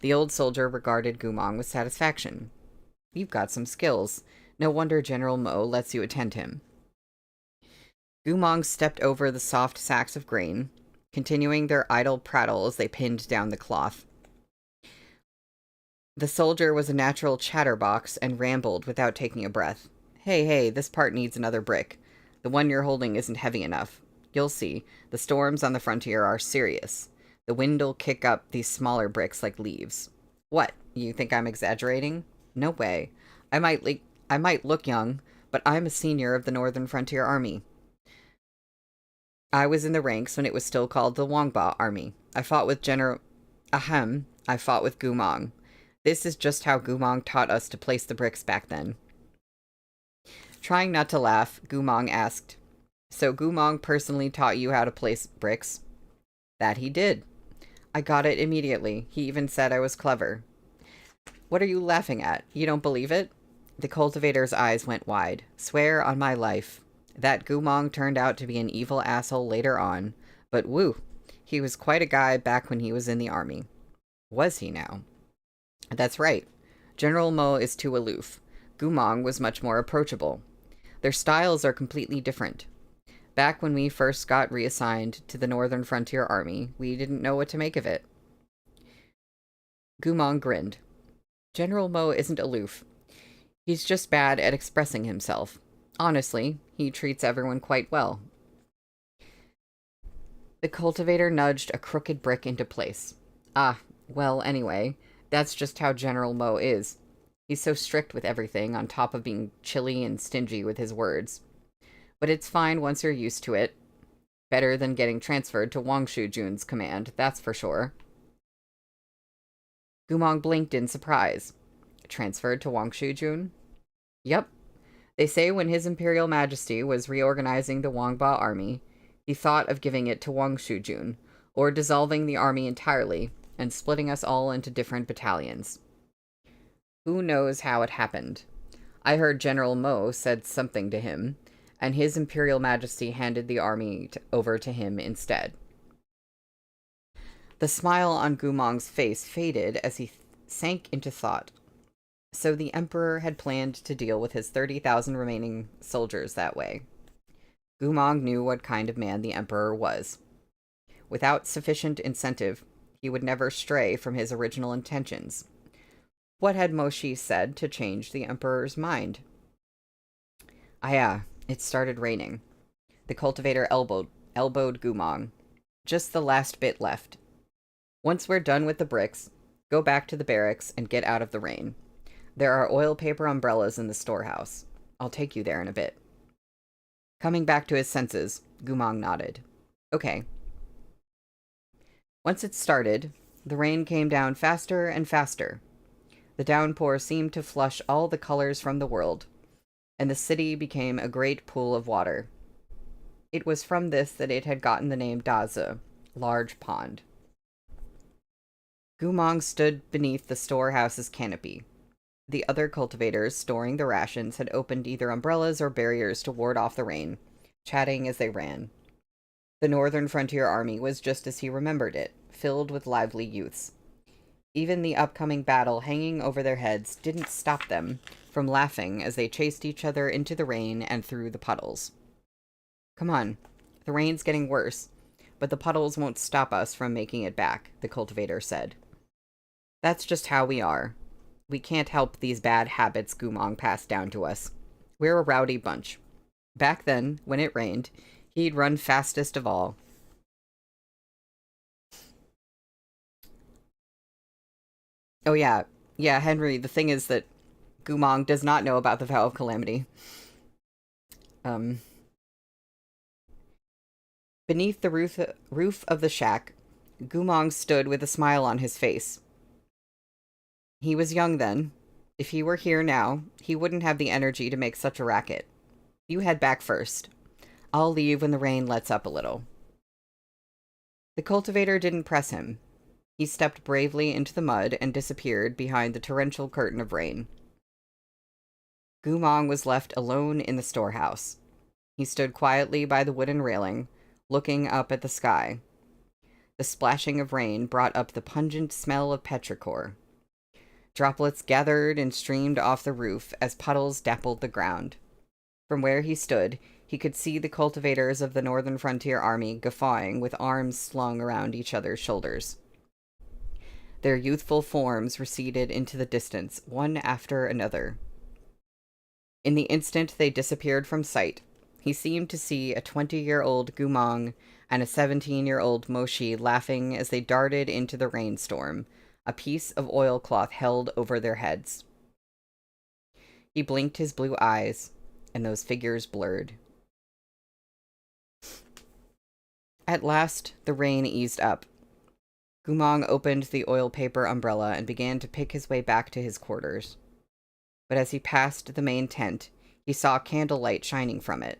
The old soldier regarded Gumong with satisfaction. You've got some skills. No wonder General Mo lets you attend him. Gumong stepped over the soft sacks of grain, continuing their idle prattle as they pinned down the cloth. The soldier was a natural chatterbox and rambled without taking a breath. Hey, this part needs another brick. The one you're holding isn't heavy enough. You'll see, the storms on the frontier are serious. The wind'll kick up these smaller bricks like leaves. What, you think I'm exaggerating? No way. I might look young, but I'm a senior of the Northern Frontier Army. I was in the ranks when it was still called the Wangba Army. I fought with I fought with Gumong. This is just how Gumong taught us to place the bricks back then. Trying not to laugh, Gumong asked, So Gumong personally taught you how to place bricks? That he did. I got it immediately. He even said I was clever. What are you laughing at? You don't believe it? The cultivator's eyes went wide. Swear on my life. That Gumong turned out to be an evil asshole later on, but woo, he was quite a guy back when he was in the army. Was he now? That's right. General Mo is too aloof. Gumong was much more approachable. Their styles are completely different. Back when we first got reassigned to the Northern Frontier Army, we didn't know what to make of it. Gumong grinned. General Mo isn't aloof. He's just bad at expressing himself. Honestly, he treats everyone quite well. The cultivator nudged a crooked brick into place. Ah, well, anyway, that's just how General Mo is. He's so strict with everything, on top of being chilly and stingy with his words. But it's fine once you're used to it. Better than getting transferred to Wang Shujun's command, that's for sure. Gumong blinked in surprise. Transferred to Wang Shujun? Yep. They say when His Imperial Majesty was reorganizing the Wangba army, he thought of giving it to Wang Shujun, or dissolving the army entirely, and splitting us all into different battalions. Who knows how it happened? I heard General Mo said something to him, and His Imperial Majesty handed the army over to him instead. The smile on Gumong's face faded as he sank into thought. So the Emperor had planned to deal with his 30,000 remaining soldiers that way. Gumong knew what kind of man the Emperor was. Without sufficient incentive, he would never stray from his original intentions. What had Moshi said to change the Emperor's mind? It started raining. The cultivator elbowed Gumong. Just the last bit left. Once we're done with the bricks, go back to the barracks and get out of the rain. There are oil paper umbrellas in the storehouse. I'll take you there in a bit. Coming back to his senses, Gumong nodded. Okay. Once it started, the rain came down faster and faster. The downpour seemed to flush all the colors from the world, and the city became a great pool of water. It was from this that it had gotten the name Daze, large pond. Gumong stood beneath the storehouse's canopy. The other cultivators storing the rations had opened either umbrellas or barriers to ward off the rain, chatting as they ran. The Northern Frontier Army was just as he remembered it, filled with lively youths. Even the upcoming battle hanging over their heads didn't stop them from laughing as they chased each other into the rain and through the puddles. Come on, the rain's getting worse, but the puddles won't stop us from making it back, the cultivator said. That's just how we are. We can't help these bad habits Gumong passed down to us. We're a rowdy bunch. Back then, when it rained, he'd run fastest of all. Oh yeah, Henry, the thing is that Gumong does not know about the Vow of Calamity. Beneath the roof of the shack, Gumong stood with a smile on his face. He was young then. If he were here now, he wouldn't have the energy to make such a racket. You head back first. I'll leave when the rain lets up a little. The cultivator didn't press him. He stepped bravely into the mud and disappeared behind the torrential curtain of rain. Gumong was left alone in the storehouse. He stood quietly by the wooden railing, looking up at the sky. The splashing of rain brought up the pungent smell of petrichor. Droplets gathered and streamed off the roof as puddles dappled the ground. From where he stood, he could see the cultivators of the Northern Frontier Army guffawing with arms slung around each other's shoulders. Their youthful forms receded into the distance, one after another. In the instant they disappeared from sight, he seemed to see a 20-year-old Gumong and a 17-year-old Moshi laughing as they darted into the rainstorm, a piece of oilcloth held over their heads. He blinked his blue eyes, and those figures blurred. At last, the rain eased up. Gumong opened the oil paper umbrella and began to pick his way back to his quarters. But as he passed the main tent, he saw candlelight shining from it.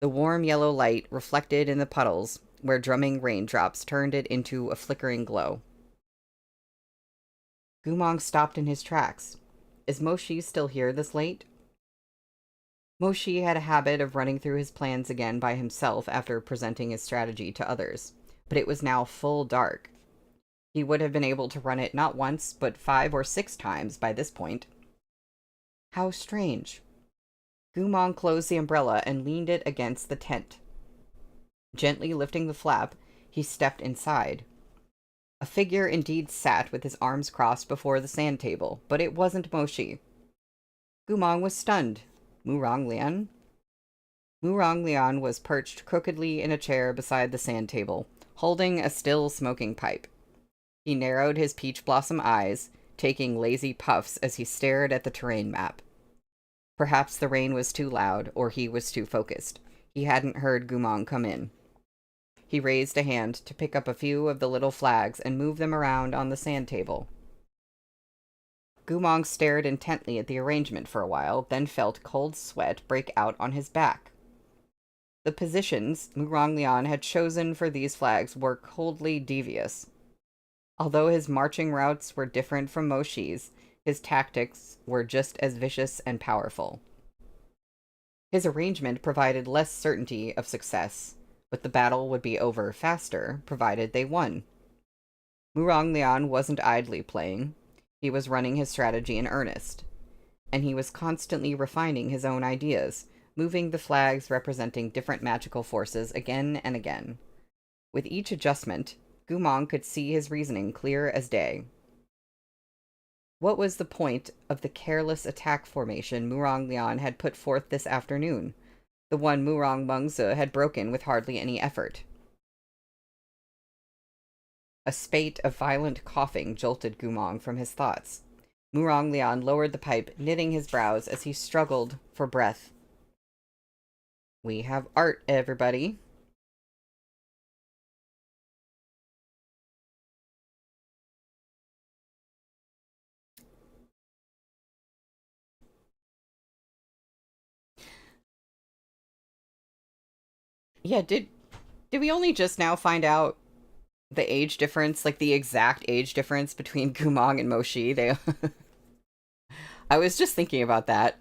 The warm yellow light reflected in the puddles, where drumming raindrops turned it into a flickering glow. Gumong stopped in his tracks. Is Moshi still here this late? Moshi had a habit of running through his plans again by himself after presenting his strategy to others, but it was now full dark. He would have been able to run it not once, but 5 or 6 times by this point. How strange. Gumong closed the umbrella and leaned it against the tent. Gently lifting the flap, he stepped inside. A figure indeed sat with his arms crossed before the sand table, but it wasn't Moshi. Gumong was stunned. Murong Lian? Murong Lian was perched crookedly in a chair beside the sand table, holding a still smoking pipe. He narrowed his peach blossom eyes, taking lazy puffs as he stared at the terrain map. Perhaps the rain was too loud, or he was too focused. He hadn't heard Gumong come in. He raised a hand to pick up a few of the little flags and move them around on the sand table. Gumong stared intently at the arrangement for a while, then felt cold sweat break out on his back. The positions Murong Lian had chosen for these flags were coldly devious. Although his marching routes were different from Moshi's, his tactics were just as vicious and powerful. His arrangement provided less certainty of success, but the battle would be over faster, provided they won. Murong Lian wasn't idly playing. He was running his strategy in earnest. And he was constantly refining his own ideas, moving the flags representing different magical forces again and again. With each adjustment, Gumong could see his reasoning clear as day. What was the point of the careless attack formation Murong Lian had put forth this afternoon? The one Murong Mengzi had broken with hardly any effort. A spate of violent coughing jolted Gumong from his thoughts. Murong Lian lowered the pipe, knitting his brows as he struggled for breath. We have art, everybody. Yeah, did we only just now find out the age difference, like the exact age difference between Gumong and Moshi? I was just thinking about that.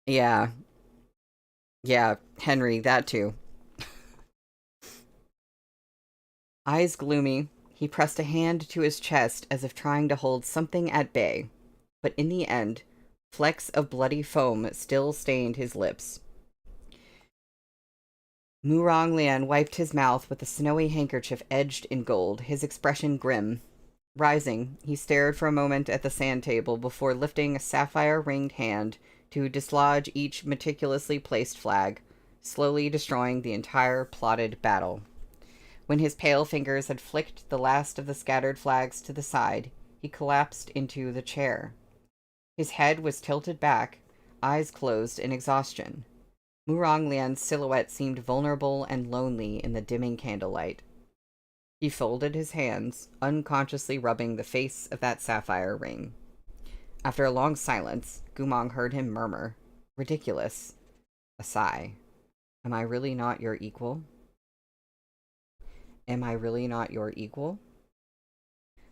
Yeah. Yeah, Henry, that too. Eyes gloomy, he pressed a hand to his chest as if trying to hold something at bay. But in the end, flecks of bloody foam still stained his lips. Murong Lian wiped his mouth with a snowy handkerchief edged in gold, his expression grim. Rising, he stared for a moment at the sand table before lifting a sapphire-ringed hand to dislodge each meticulously placed flag, slowly destroying the entire plotted battle. When his pale fingers had flicked the last of the scattered flags to the side, he collapsed into the chair. His head was tilted back, eyes closed in exhaustion. Murong Lian's silhouette seemed vulnerable and lonely in the dimming candlelight. He folded his hands, unconsciously rubbing the face of that sapphire ring. After a long silence, Gumong heard him murmur, "Ridiculous." A sigh. "Am I really not your equal?" Am I really not your equal?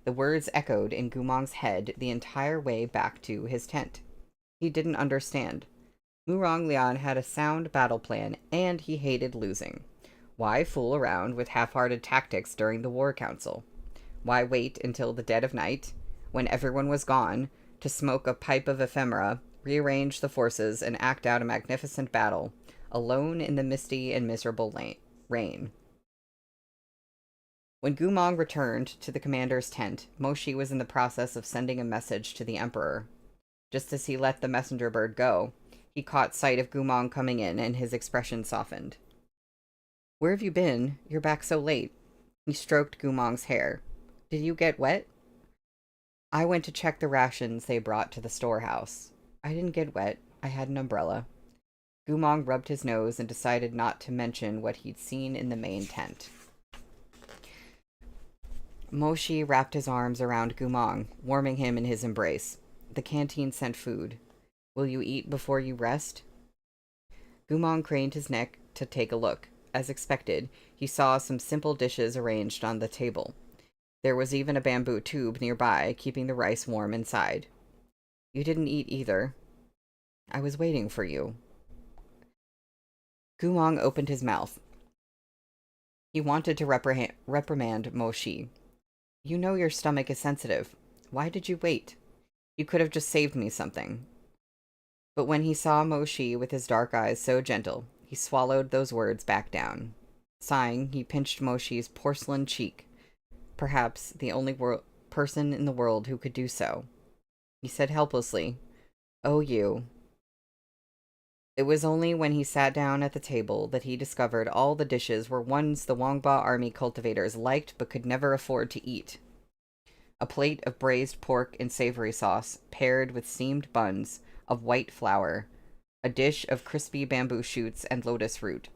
The words echoed in Gumong's head the entire way back to his tent. He didn't understand. Murong Lian had a sound battle plan, and he hated losing. Why fool around with half-hearted tactics during the war council? Why wait until the dead of night, when everyone was gone, to smoke a pipe of ephemera, rearrange the forces, and act out a magnificent battle, alone in the misty and miserable rain? When Gumong returned to the commander's tent, Moshi was in the process of sending a message to the emperor. Just as he let the messenger bird go, he caught sight of Gumong coming in, and his expression softened. Where have you been? You're back so late. He stroked Gumong's hair. Did you get wet? I went to check the rations they brought to the storehouse. I didn't get wet. I had an umbrella. Gumong rubbed his nose and decided not to mention what he'd seen in the main tent. Moshi wrapped his arms around Gumong, warming him in his embrace. The canteen sent food. Will you eat before you rest? Gumong craned his neck to take a look. As expected, he saw some simple dishes arranged on the table. There was even a bamboo tube nearby, keeping the rice warm inside. You didn't eat either. I was waiting for you. Gumong opened his mouth. He wanted to reprimand Moshi. You know your stomach is sensitive. Why did you wait? You could have just saved me something. But when he saw Moshi with his dark eyes so gentle, he swallowed those words back down. Sighing, he pinched Moshi's porcelain cheek, perhaps the only person in the world who could do so. He said helplessly, Oh, you. It was only when he sat down at the table that he discovered all the dishes were ones the Wangba army cultivators liked but could never afford to eat. A plate of braised pork in savory sauce, paired with steamed buns of white flour, a dish of crispy bamboo shoots and lotus root,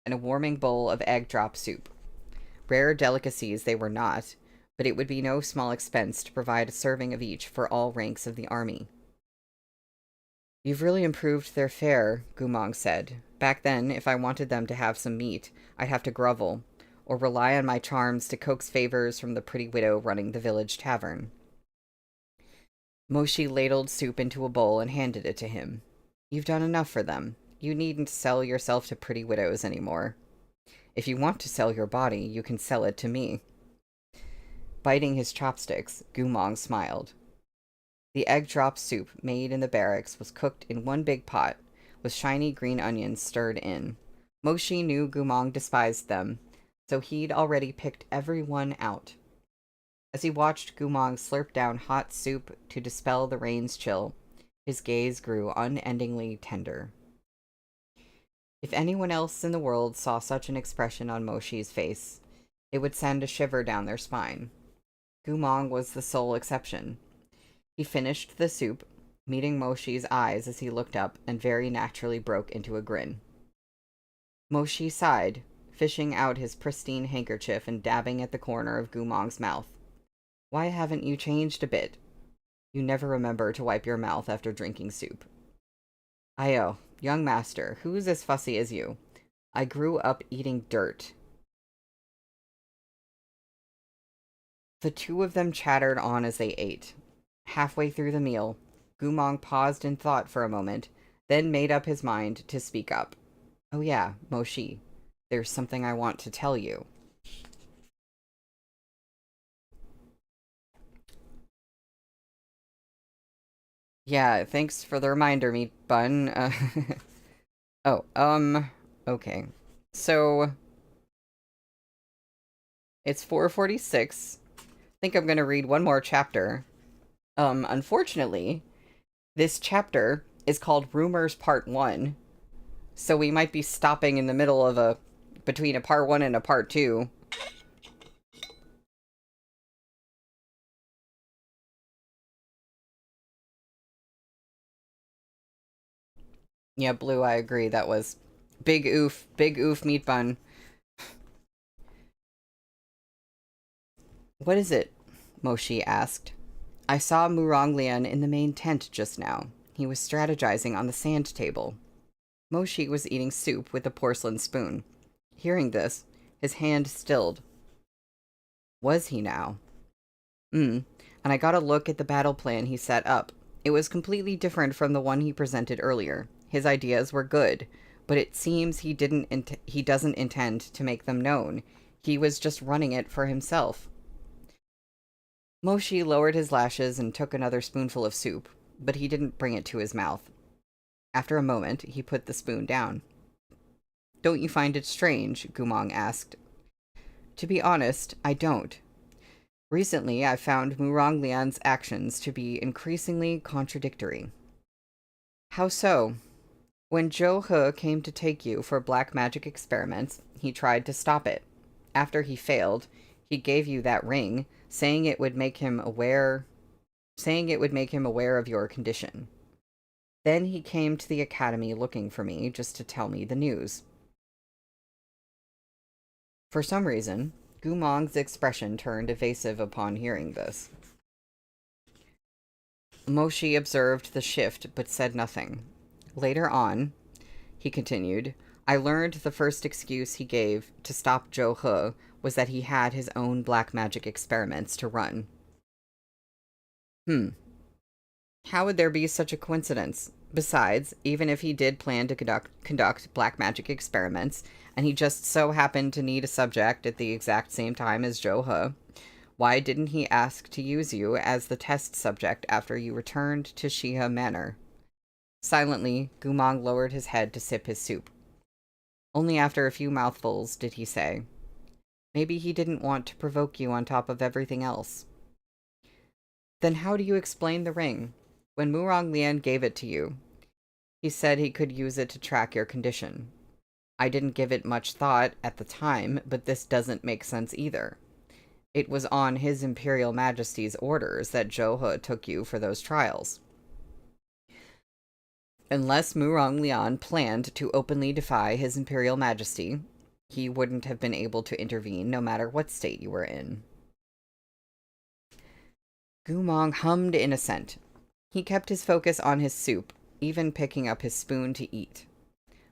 and a warming bowl of egg drop soup. Rare delicacies they were not, but it would be no small expense to provide a serving of each for all ranks of the army. You've really improved their fare, Gumong said. Back then, if I wanted them to have some meat, I'd have to grovel, or rely on my charms to coax favors from the pretty widow running the village tavern. Moshi ladled soup into a bowl and handed it to him. You've done enough for them. You needn't sell yourself to pretty widows anymore. If you want to sell your body, you can sell it to me. Biting his chopsticks, Gumong smiled. The egg drop soup made in the barracks was cooked in one big pot, with shiny green onions stirred in. Moshi knew Gumong despised them, so he'd already picked everyone out. As he watched Gumong slurp down hot soup to dispel the rain's chill, his gaze grew unendingly tender. If anyone else in the world saw such an expression on Moshi's face, it would send a shiver down their spine. Gumong was the sole exception. He finished the soup, meeting Moshi's eyes as he looked up, and very naturally broke into a grin. Moshi sighed, fishing out his pristine handkerchief and dabbing at the corner of Gumong's mouth. Why haven't you changed a bit? You never remember to wipe your mouth after drinking soup. Ayo, young master, who's as fussy as you? I grew up eating dirt. The two of them chattered on as they ate. Halfway through the meal, Gumong paused in thought for a moment, then made up his mind to speak up. Oh yeah, Moshi, there's something I want to tell you. Yeah, thanks for the reminder, Meatbun. Okay. So, it's 4:46. I think I'm gonna read one more chapter. Unfortunately, this chapter is called Rumors Part 1, so we might be stopping in the middle of between a Part 1 and a Part 2. Yeah, Blue, I agree. That was big oof, Meatbun. What is it? Moshi asked. I saw Muronglian in the main tent just now. He was strategizing on the sand table. Moshi was eating soup with a porcelain spoon. Hearing this, his hand stilled. Was he now? And I got a look at the battle plan he set up. It was completely different from the one he presented earlier. His ideas were good, but it seems he doesn't intend to make them known. He was just running it for himself. Moshi lowered his lashes and took another spoonful of soup, but he didn't bring it to his mouth. After a moment, he put the spoon down. Don't you find it strange? Gumong asked. To be honest, I don't. Recently, I've found Murong Lian's actions to be increasingly contradictory. How so? When Zhou He came to take you for black magic experiments, he tried to stop it. After he failed, he gave you that ring, saying it would make him aware of your condition. Then he came to the academy looking for me just to tell me the news. For some reason, Gumong's expression turned evasive upon hearing this. Moshi observed the shift but said nothing. Later on, he continued, I learned the first excuse he gave to stop Zhou He was that he had his own black magic experiments to run. How would there be such a coincidence? Besides, even if he did plan to conduct black magic experiments, and he just so happened to need a subject at the exact same time as Zhou He, why didn't he ask to use you as the test subject after you returned to Shiha Manor? Silently, Gumong lowered his head to sip his soup. Only after a few mouthfuls did he say, Maybe he didn't want to provoke you on top of everything else. Then how do you explain the ring? When Murong Lian gave it to you, he said he could use it to track your condition. I didn't give it much thought at the time, but this doesn't make sense either. It was on His Imperial Majesty's orders that Zhou He took you for those trials. Unless Murong Lian planned to openly defy His Imperial Majesty, he wouldn't have been able to intervene no matter what state you were in. Gumong hummed in assent. He kept his focus on his soup, even picking up his spoon to eat.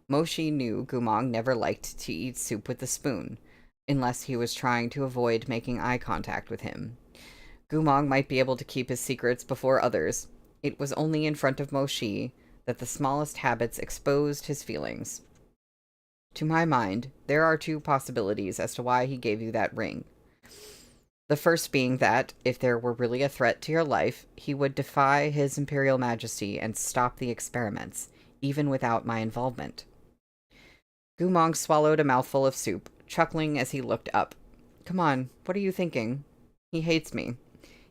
Moshi knew Gumong never liked to eat soup with a spoon, unless he was trying to avoid making eye contact with him. Gumong might be able to keep his secrets before others. It was only in front of Moshi that the smallest habits exposed his feelings. To my mind, there are two possibilities as to why he gave you that ring. The first being that, if there were really a threat to your life, he would defy His Imperial Majesty and stop the experiments, even without my involvement. Gumong swallowed a mouthful of soup, chuckling as he looked up. Come on, what are you thinking? He hates me.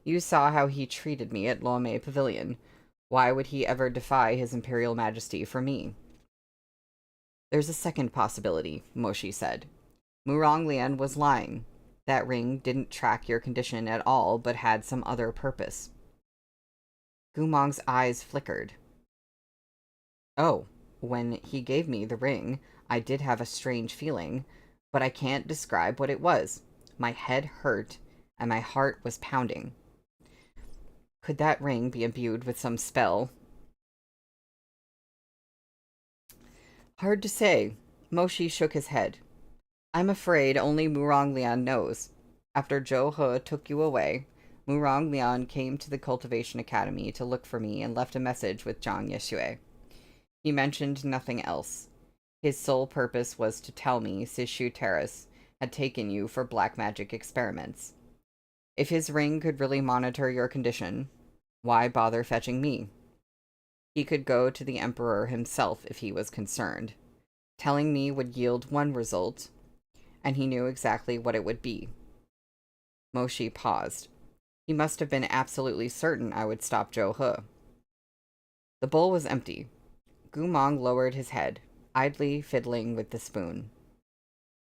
You saw how he treated me at Lomei Pavilion. Why would he ever defy His Imperial Majesty for me? There's a second possibility, Moshi said. Murong Lian was lying. That ring didn't track your condition at all, but had some other purpose. Gumong's eyes flickered. Oh, when he gave me the ring, I did have a strange feeling, but I can't describe what it was. My head hurt, and my heart was pounding. Could that ring be imbued with some spell? Hard to say. Moshi shook his head. I'm afraid only Murong Lian knows. After Zhou He took you away, Murong Lian came to the Cultivation Academy to look for me and left a message with Zhang Yexue. He mentioned nothing else. His sole purpose was to tell me Sishu Terrace had taken you for black magic experiments. If his ring could really monitor your condition, why bother fetching me? He could go to the Emperor himself if he was concerned. Telling me would yield one result, and he knew exactly what it would be. Moshi paused. He must have been absolutely certain I would stop Zhou He. The bowl was empty. Gumong lowered his head, idly fiddling with the spoon.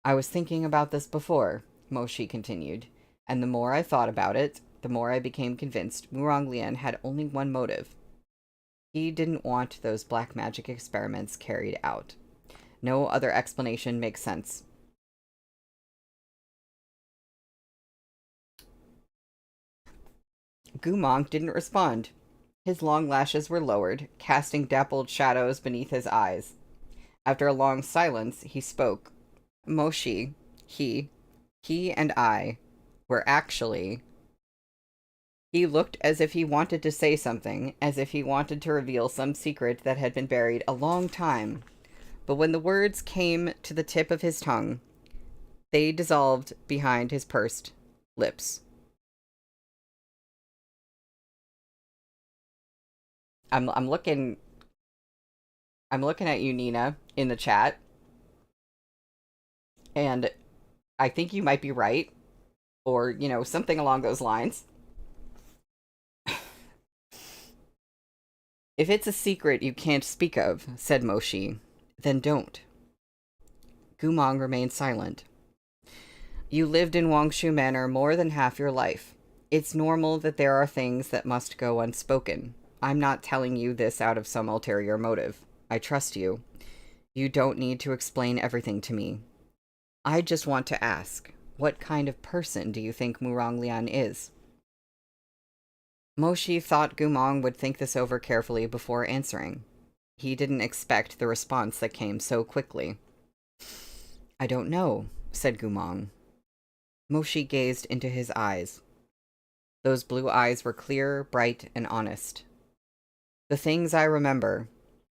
I was thinking about this before, Moshi continued, and the more I thought about it, the more I became convinced Murong Lian had only one motive. He didn't want those black magic experiments carried out. No other explanation makes sense. Gumong didn't respond. His long lashes were lowered, casting dappled shadows beneath his eyes. After a long silence, he spoke. Moshi, he and I where actually he looked as if he wanted to say something, as if he wanted to reveal some secret that had been buried a long time. But when the words came to the tip of his tongue, they dissolved behind his pursed lips. I'm looking at you, Nina, in the chat, and I think you might be right, or, something along those lines. If it's a secret you can't speak of, said Moshi, then don't. Gumong remained silent. You lived in Wangshu Manor more than half your life. It's normal that there are things that must go unspoken. I'm not telling you this out of some ulterior motive. I trust you. You don't need to explain everything to me. I just want to ask, what kind of person do you think Muronglian is? Moshi thought Gumong would think this over carefully before answering. He didn't expect the response that came so quickly. I don't know, said Gumong. Moshi gazed into his eyes. Those blue eyes were clear, bright, and honest. The things I remember.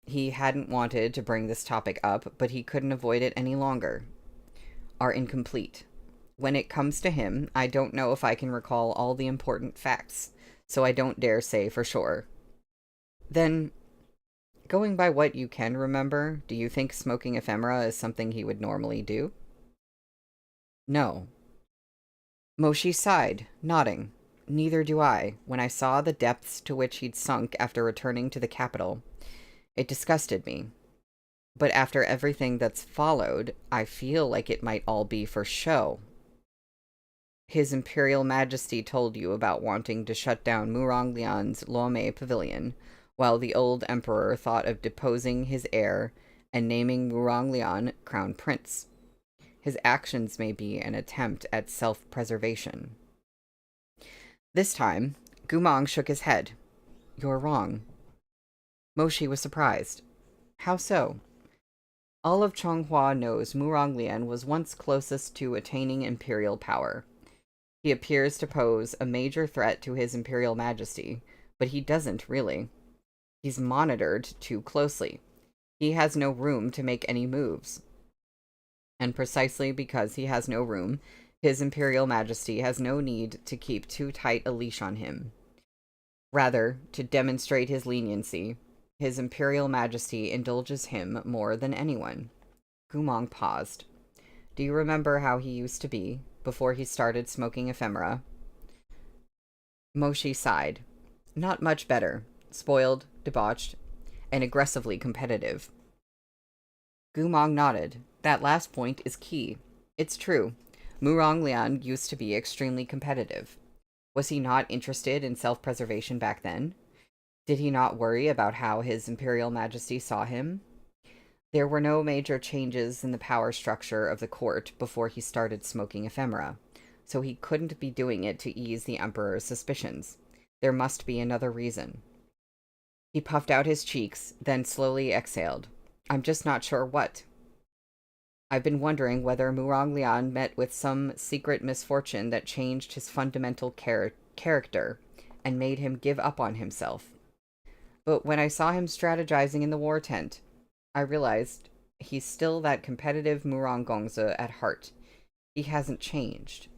He hadn't wanted to bring this topic up, but he couldn't avoid it any longer. Are incomplete. When it comes to him, I don't know if I can recall all the important facts, so I don't dare say for sure. Then, going by what you can remember, do you think smoking ephemera is something he would normally do? No. Moshi sighed, nodding. Neither do I, when I saw the depths to which he'd sunk after returning to the capital. It disgusted me. But after everything that's followed, I feel like it might all be for show. His Imperial Majesty told you about wanting to shut down Muronglian's Lome Pavilion, while the old Emperor thought of deposing his heir and naming Muronglian Crown Prince. His actions may be an attempt at self-preservation. This time, Gumong shook his head. You're wrong. Moshi was surprised. How so? All of Chonghua knows Muronglian was once closest to attaining imperial power. He appears to pose a major threat to his Imperial Majesty, but he doesn't really. He's monitored too closely. He has no room to make any moves. And precisely because he has no room, his Imperial Majesty has no need to keep too tight a leash on him. Rather, to demonstrate his leniency, his Imperial Majesty indulges him more than anyone. Gumong paused. Do you remember how he used to be, before he started smoking ephemera? Moshi sighed. Not much better. Spoiled, debauched, and aggressively competitive. Gumong nodded. That last point is key. It's true. Muronglian used to be extremely competitive. Was he not interested in self-preservation back then? Did he not worry about how his Imperial Majesty saw him? There were no major changes in the power structure of the court before he started smoking ephemera, so he couldn't be doing it to ease the Emperor's suspicions. There must be another reason. He puffed out his cheeks, then slowly exhaled. I'm just not sure what. I've been wondering whether Muronglian met with some secret misfortune that changed his fundamental character and made him give up on himself. But when I saw him strategizing in the war tent, I realized he's still that competitive Murongongza at heart. He hasn't changed.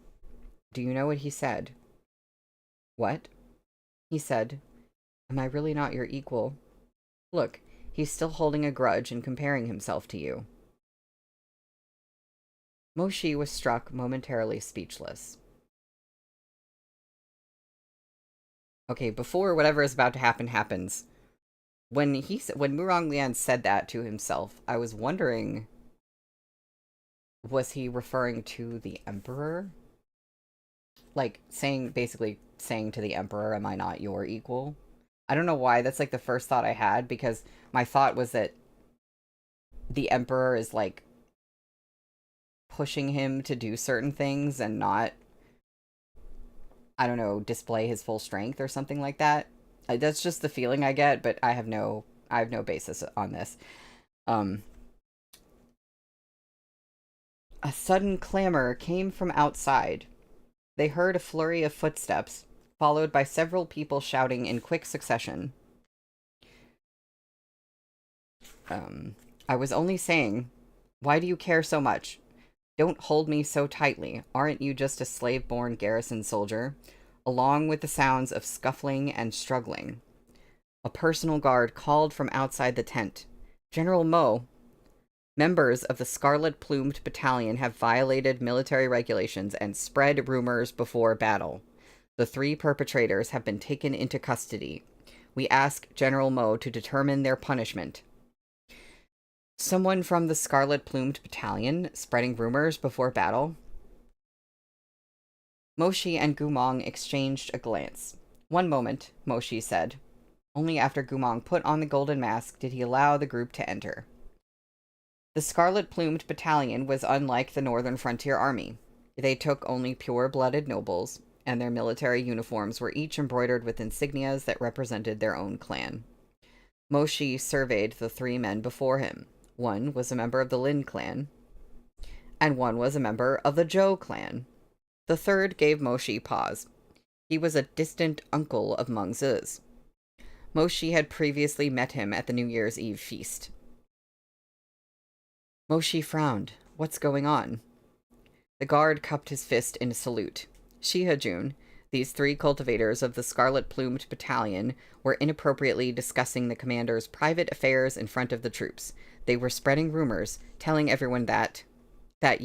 Do you know what he said? What? He said, am I really not your equal? Look, he's still holding a grudge and comparing himself to you. Moshi was struck momentarily speechless. Okay, before whatever is about to happen happens, when Muronglian said that to himself, I was wondering, was he referring to the Emperor? Like, basically saying to the Emperor, am I not your equal? I don't know why, that's like the first thought I had, because my thought was that the Emperor is like pushing him to do certain things and not, I don't know, display his full strength or something like that. That's just the feeling I get, but I have no basis on this. A sudden clamor came from outside. They heard a flurry of footsteps, followed by several people shouting in quick succession. I was only saying, why do you care so much? Don't hold me so tightly. Aren't you just a slave-born garrison soldier? Along with the sounds of scuffling and struggling, a personal guard called from outside the tent. General Mo, members of the Scarlet-Plumed Battalion have violated military regulations and spread rumors before battle. The 3 perpetrators have been taken into custody. We ask General Mo to determine their punishment. Someone from the Scarlet-Plumed Battalion spreading rumors before battle? Moshi and Gumong exchanged a glance. One moment, Moshi said. Only after Gumong put on the golden mask did he allow the group to enter. The Scarlet-Plumed Battalion was unlike the Northern Frontier Army. They took only pure-blooded nobles, and their military uniforms were each embroidered with insignias that represented their own clan. Moshi surveyed the 3 men before him. One was a member of the Lin clan, and one was a member of the Zhou clan. The third gave Moshi pause. He was a distant uncle of Meng Zi's. Moshi had previously met him at the New Year's Eve feast. Moshi frowned. What's going on? The guard cupped his fist in a salute. Shihajun, these 3 cultivators of the Scarlet-Plumed Battalion, were inappropriately discussing the commander's private affairs in front of the troops. They were spreading rumors, telling everyone that I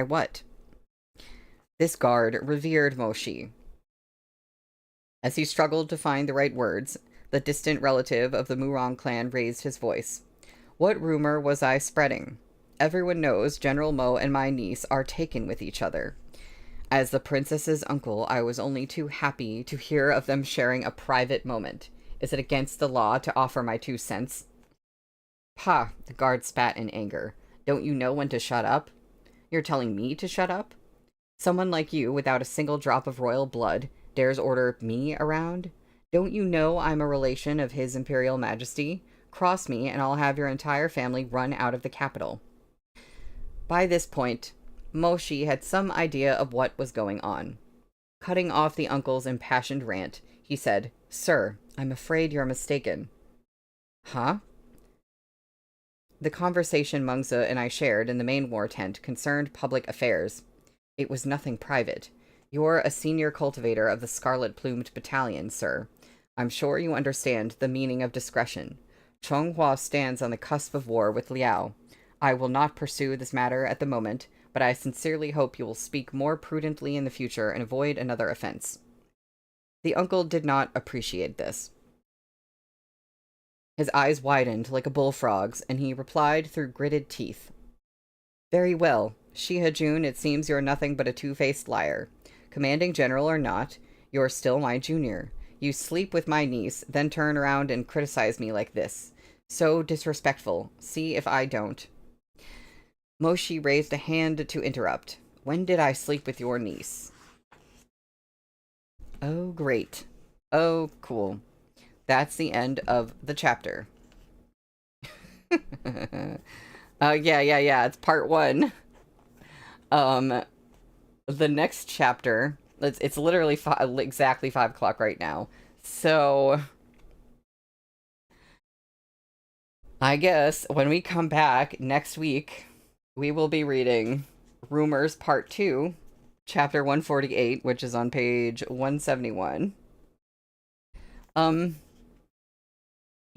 what? This guard revered Moshi. As he struggled to find the right words, the distant relative of the Murong clan raised his voice. What rumor was I spreading? Everyone knows General Mo and my niece are taken with each other. As the princess's uncle, I was only too happy to hear of them sharing a private moment. Is it against the law to offer my 2 cents? Pah, the guard spat in anger. Don't you know when to shut up? You're telling me to shut up? Someone like you, without a single drop of royal blood, dares order me around? Don't you know I'm a relation of His Imperial Majesty? Cross me, and I'll have your entire family run out of the capital. By this point, Moshi had some idea of what was going on. Cutting off the uncle's impassioned rant, he said, Sir, I'm afraid you're mistaken. Huh? The conversation Mengzi and I shared in the main war tent concerned public affairs. It was nothing private. You're a senior cultivator of the Scarlet-Plumed Battalion, sir. I'm sure you understand the meaning of discretion. Chonghua stands on the cusp of war with Liao. I will not pursue this matter at the moment, but I sincerely hope you will speak more prudently in the future and avoid another offense. The uncle did not appreciate this. His eyes widened like a bullfrog's, and he replied through gritted teeth. Very well. Shihajun, it seems you're nothing but a two-faced liar. Commanding general or not, you're still my junior. You sleep with my niece, then turn around and criticize me like this. So disrespectful. See if I don't. Moshi raised a hand to interrupt. When did I sleep with your niece? Oh, great. Oh, cool. That's the end of the chapter. Yeah. It's part 1. The next chapter, it's literally exactly 5 o'clock right now. So, I guess when we come back next week, we will be reading Rumors Part 2, Chapter 148, which is on page 171.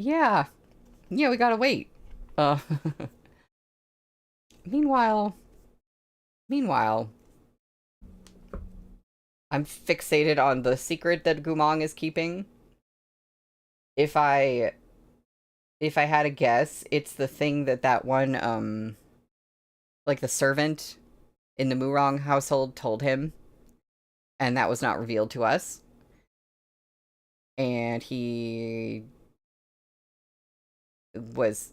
Yeah, we gotta wait. Meanwhile, I'm fixated on the secret that Gumong is keeping. If I had a guess, it's the thing that one, like the servant in the Murong household told him, and that was not revealed to us. And he was,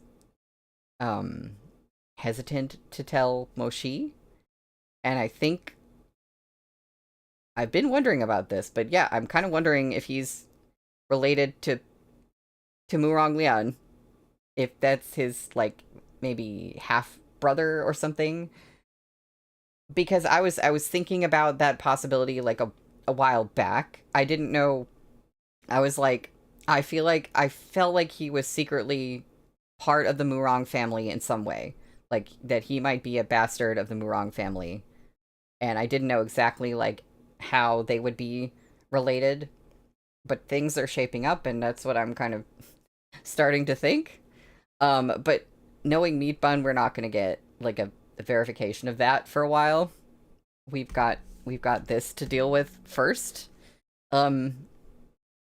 hesitant to tell Moshi. And I think I've been wondering about this, but yeah, I'm kind of wondering if he's related to Murong Lian. If that's his, like, maybe half-brother or something. because I was thinking about that possibility like a while back. I didn't know. I was like, I felt like he was secretly part of the Murong family in some way, like that he might be a bastard of the Murong family, and I didn't know exactly like how they would be related, but things are shaping up, and that's what I'm kind of starting to think. But knowing Meatbun, we're not going to get like a verification of that for a while. We've got this to deal with first. Um,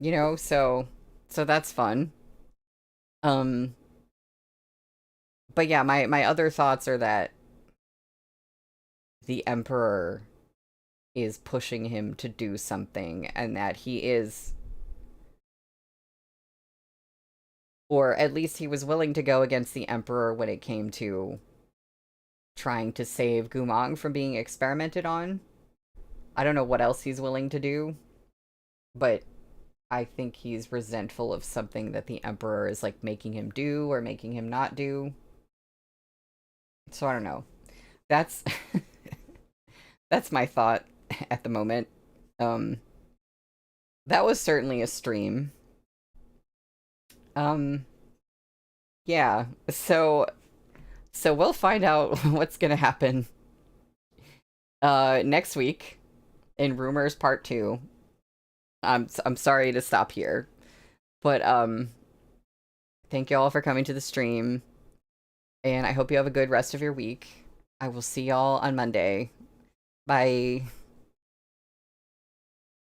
so that's fun. Um, but yeah, my other thoughts are that the Emperor is pushing him to do something, and that he is, or at least he was willing to go against the Emperor when it came to trying to save Gumong from being experimented on. I don't know what else he's willing to do, but I think he's resentful of something that the Emperor is like making him do or making him not do. So I don't know. That's that's my thought at the moment. Um that was certainly a stream. Um yeah. So we'll find out what's going to happen next week in Rumors Part 2. I'm sorry to stop here, but thank you all for coming to the stream, and I hope you have a good rest of your week. I will see y'all on Monday. Bye.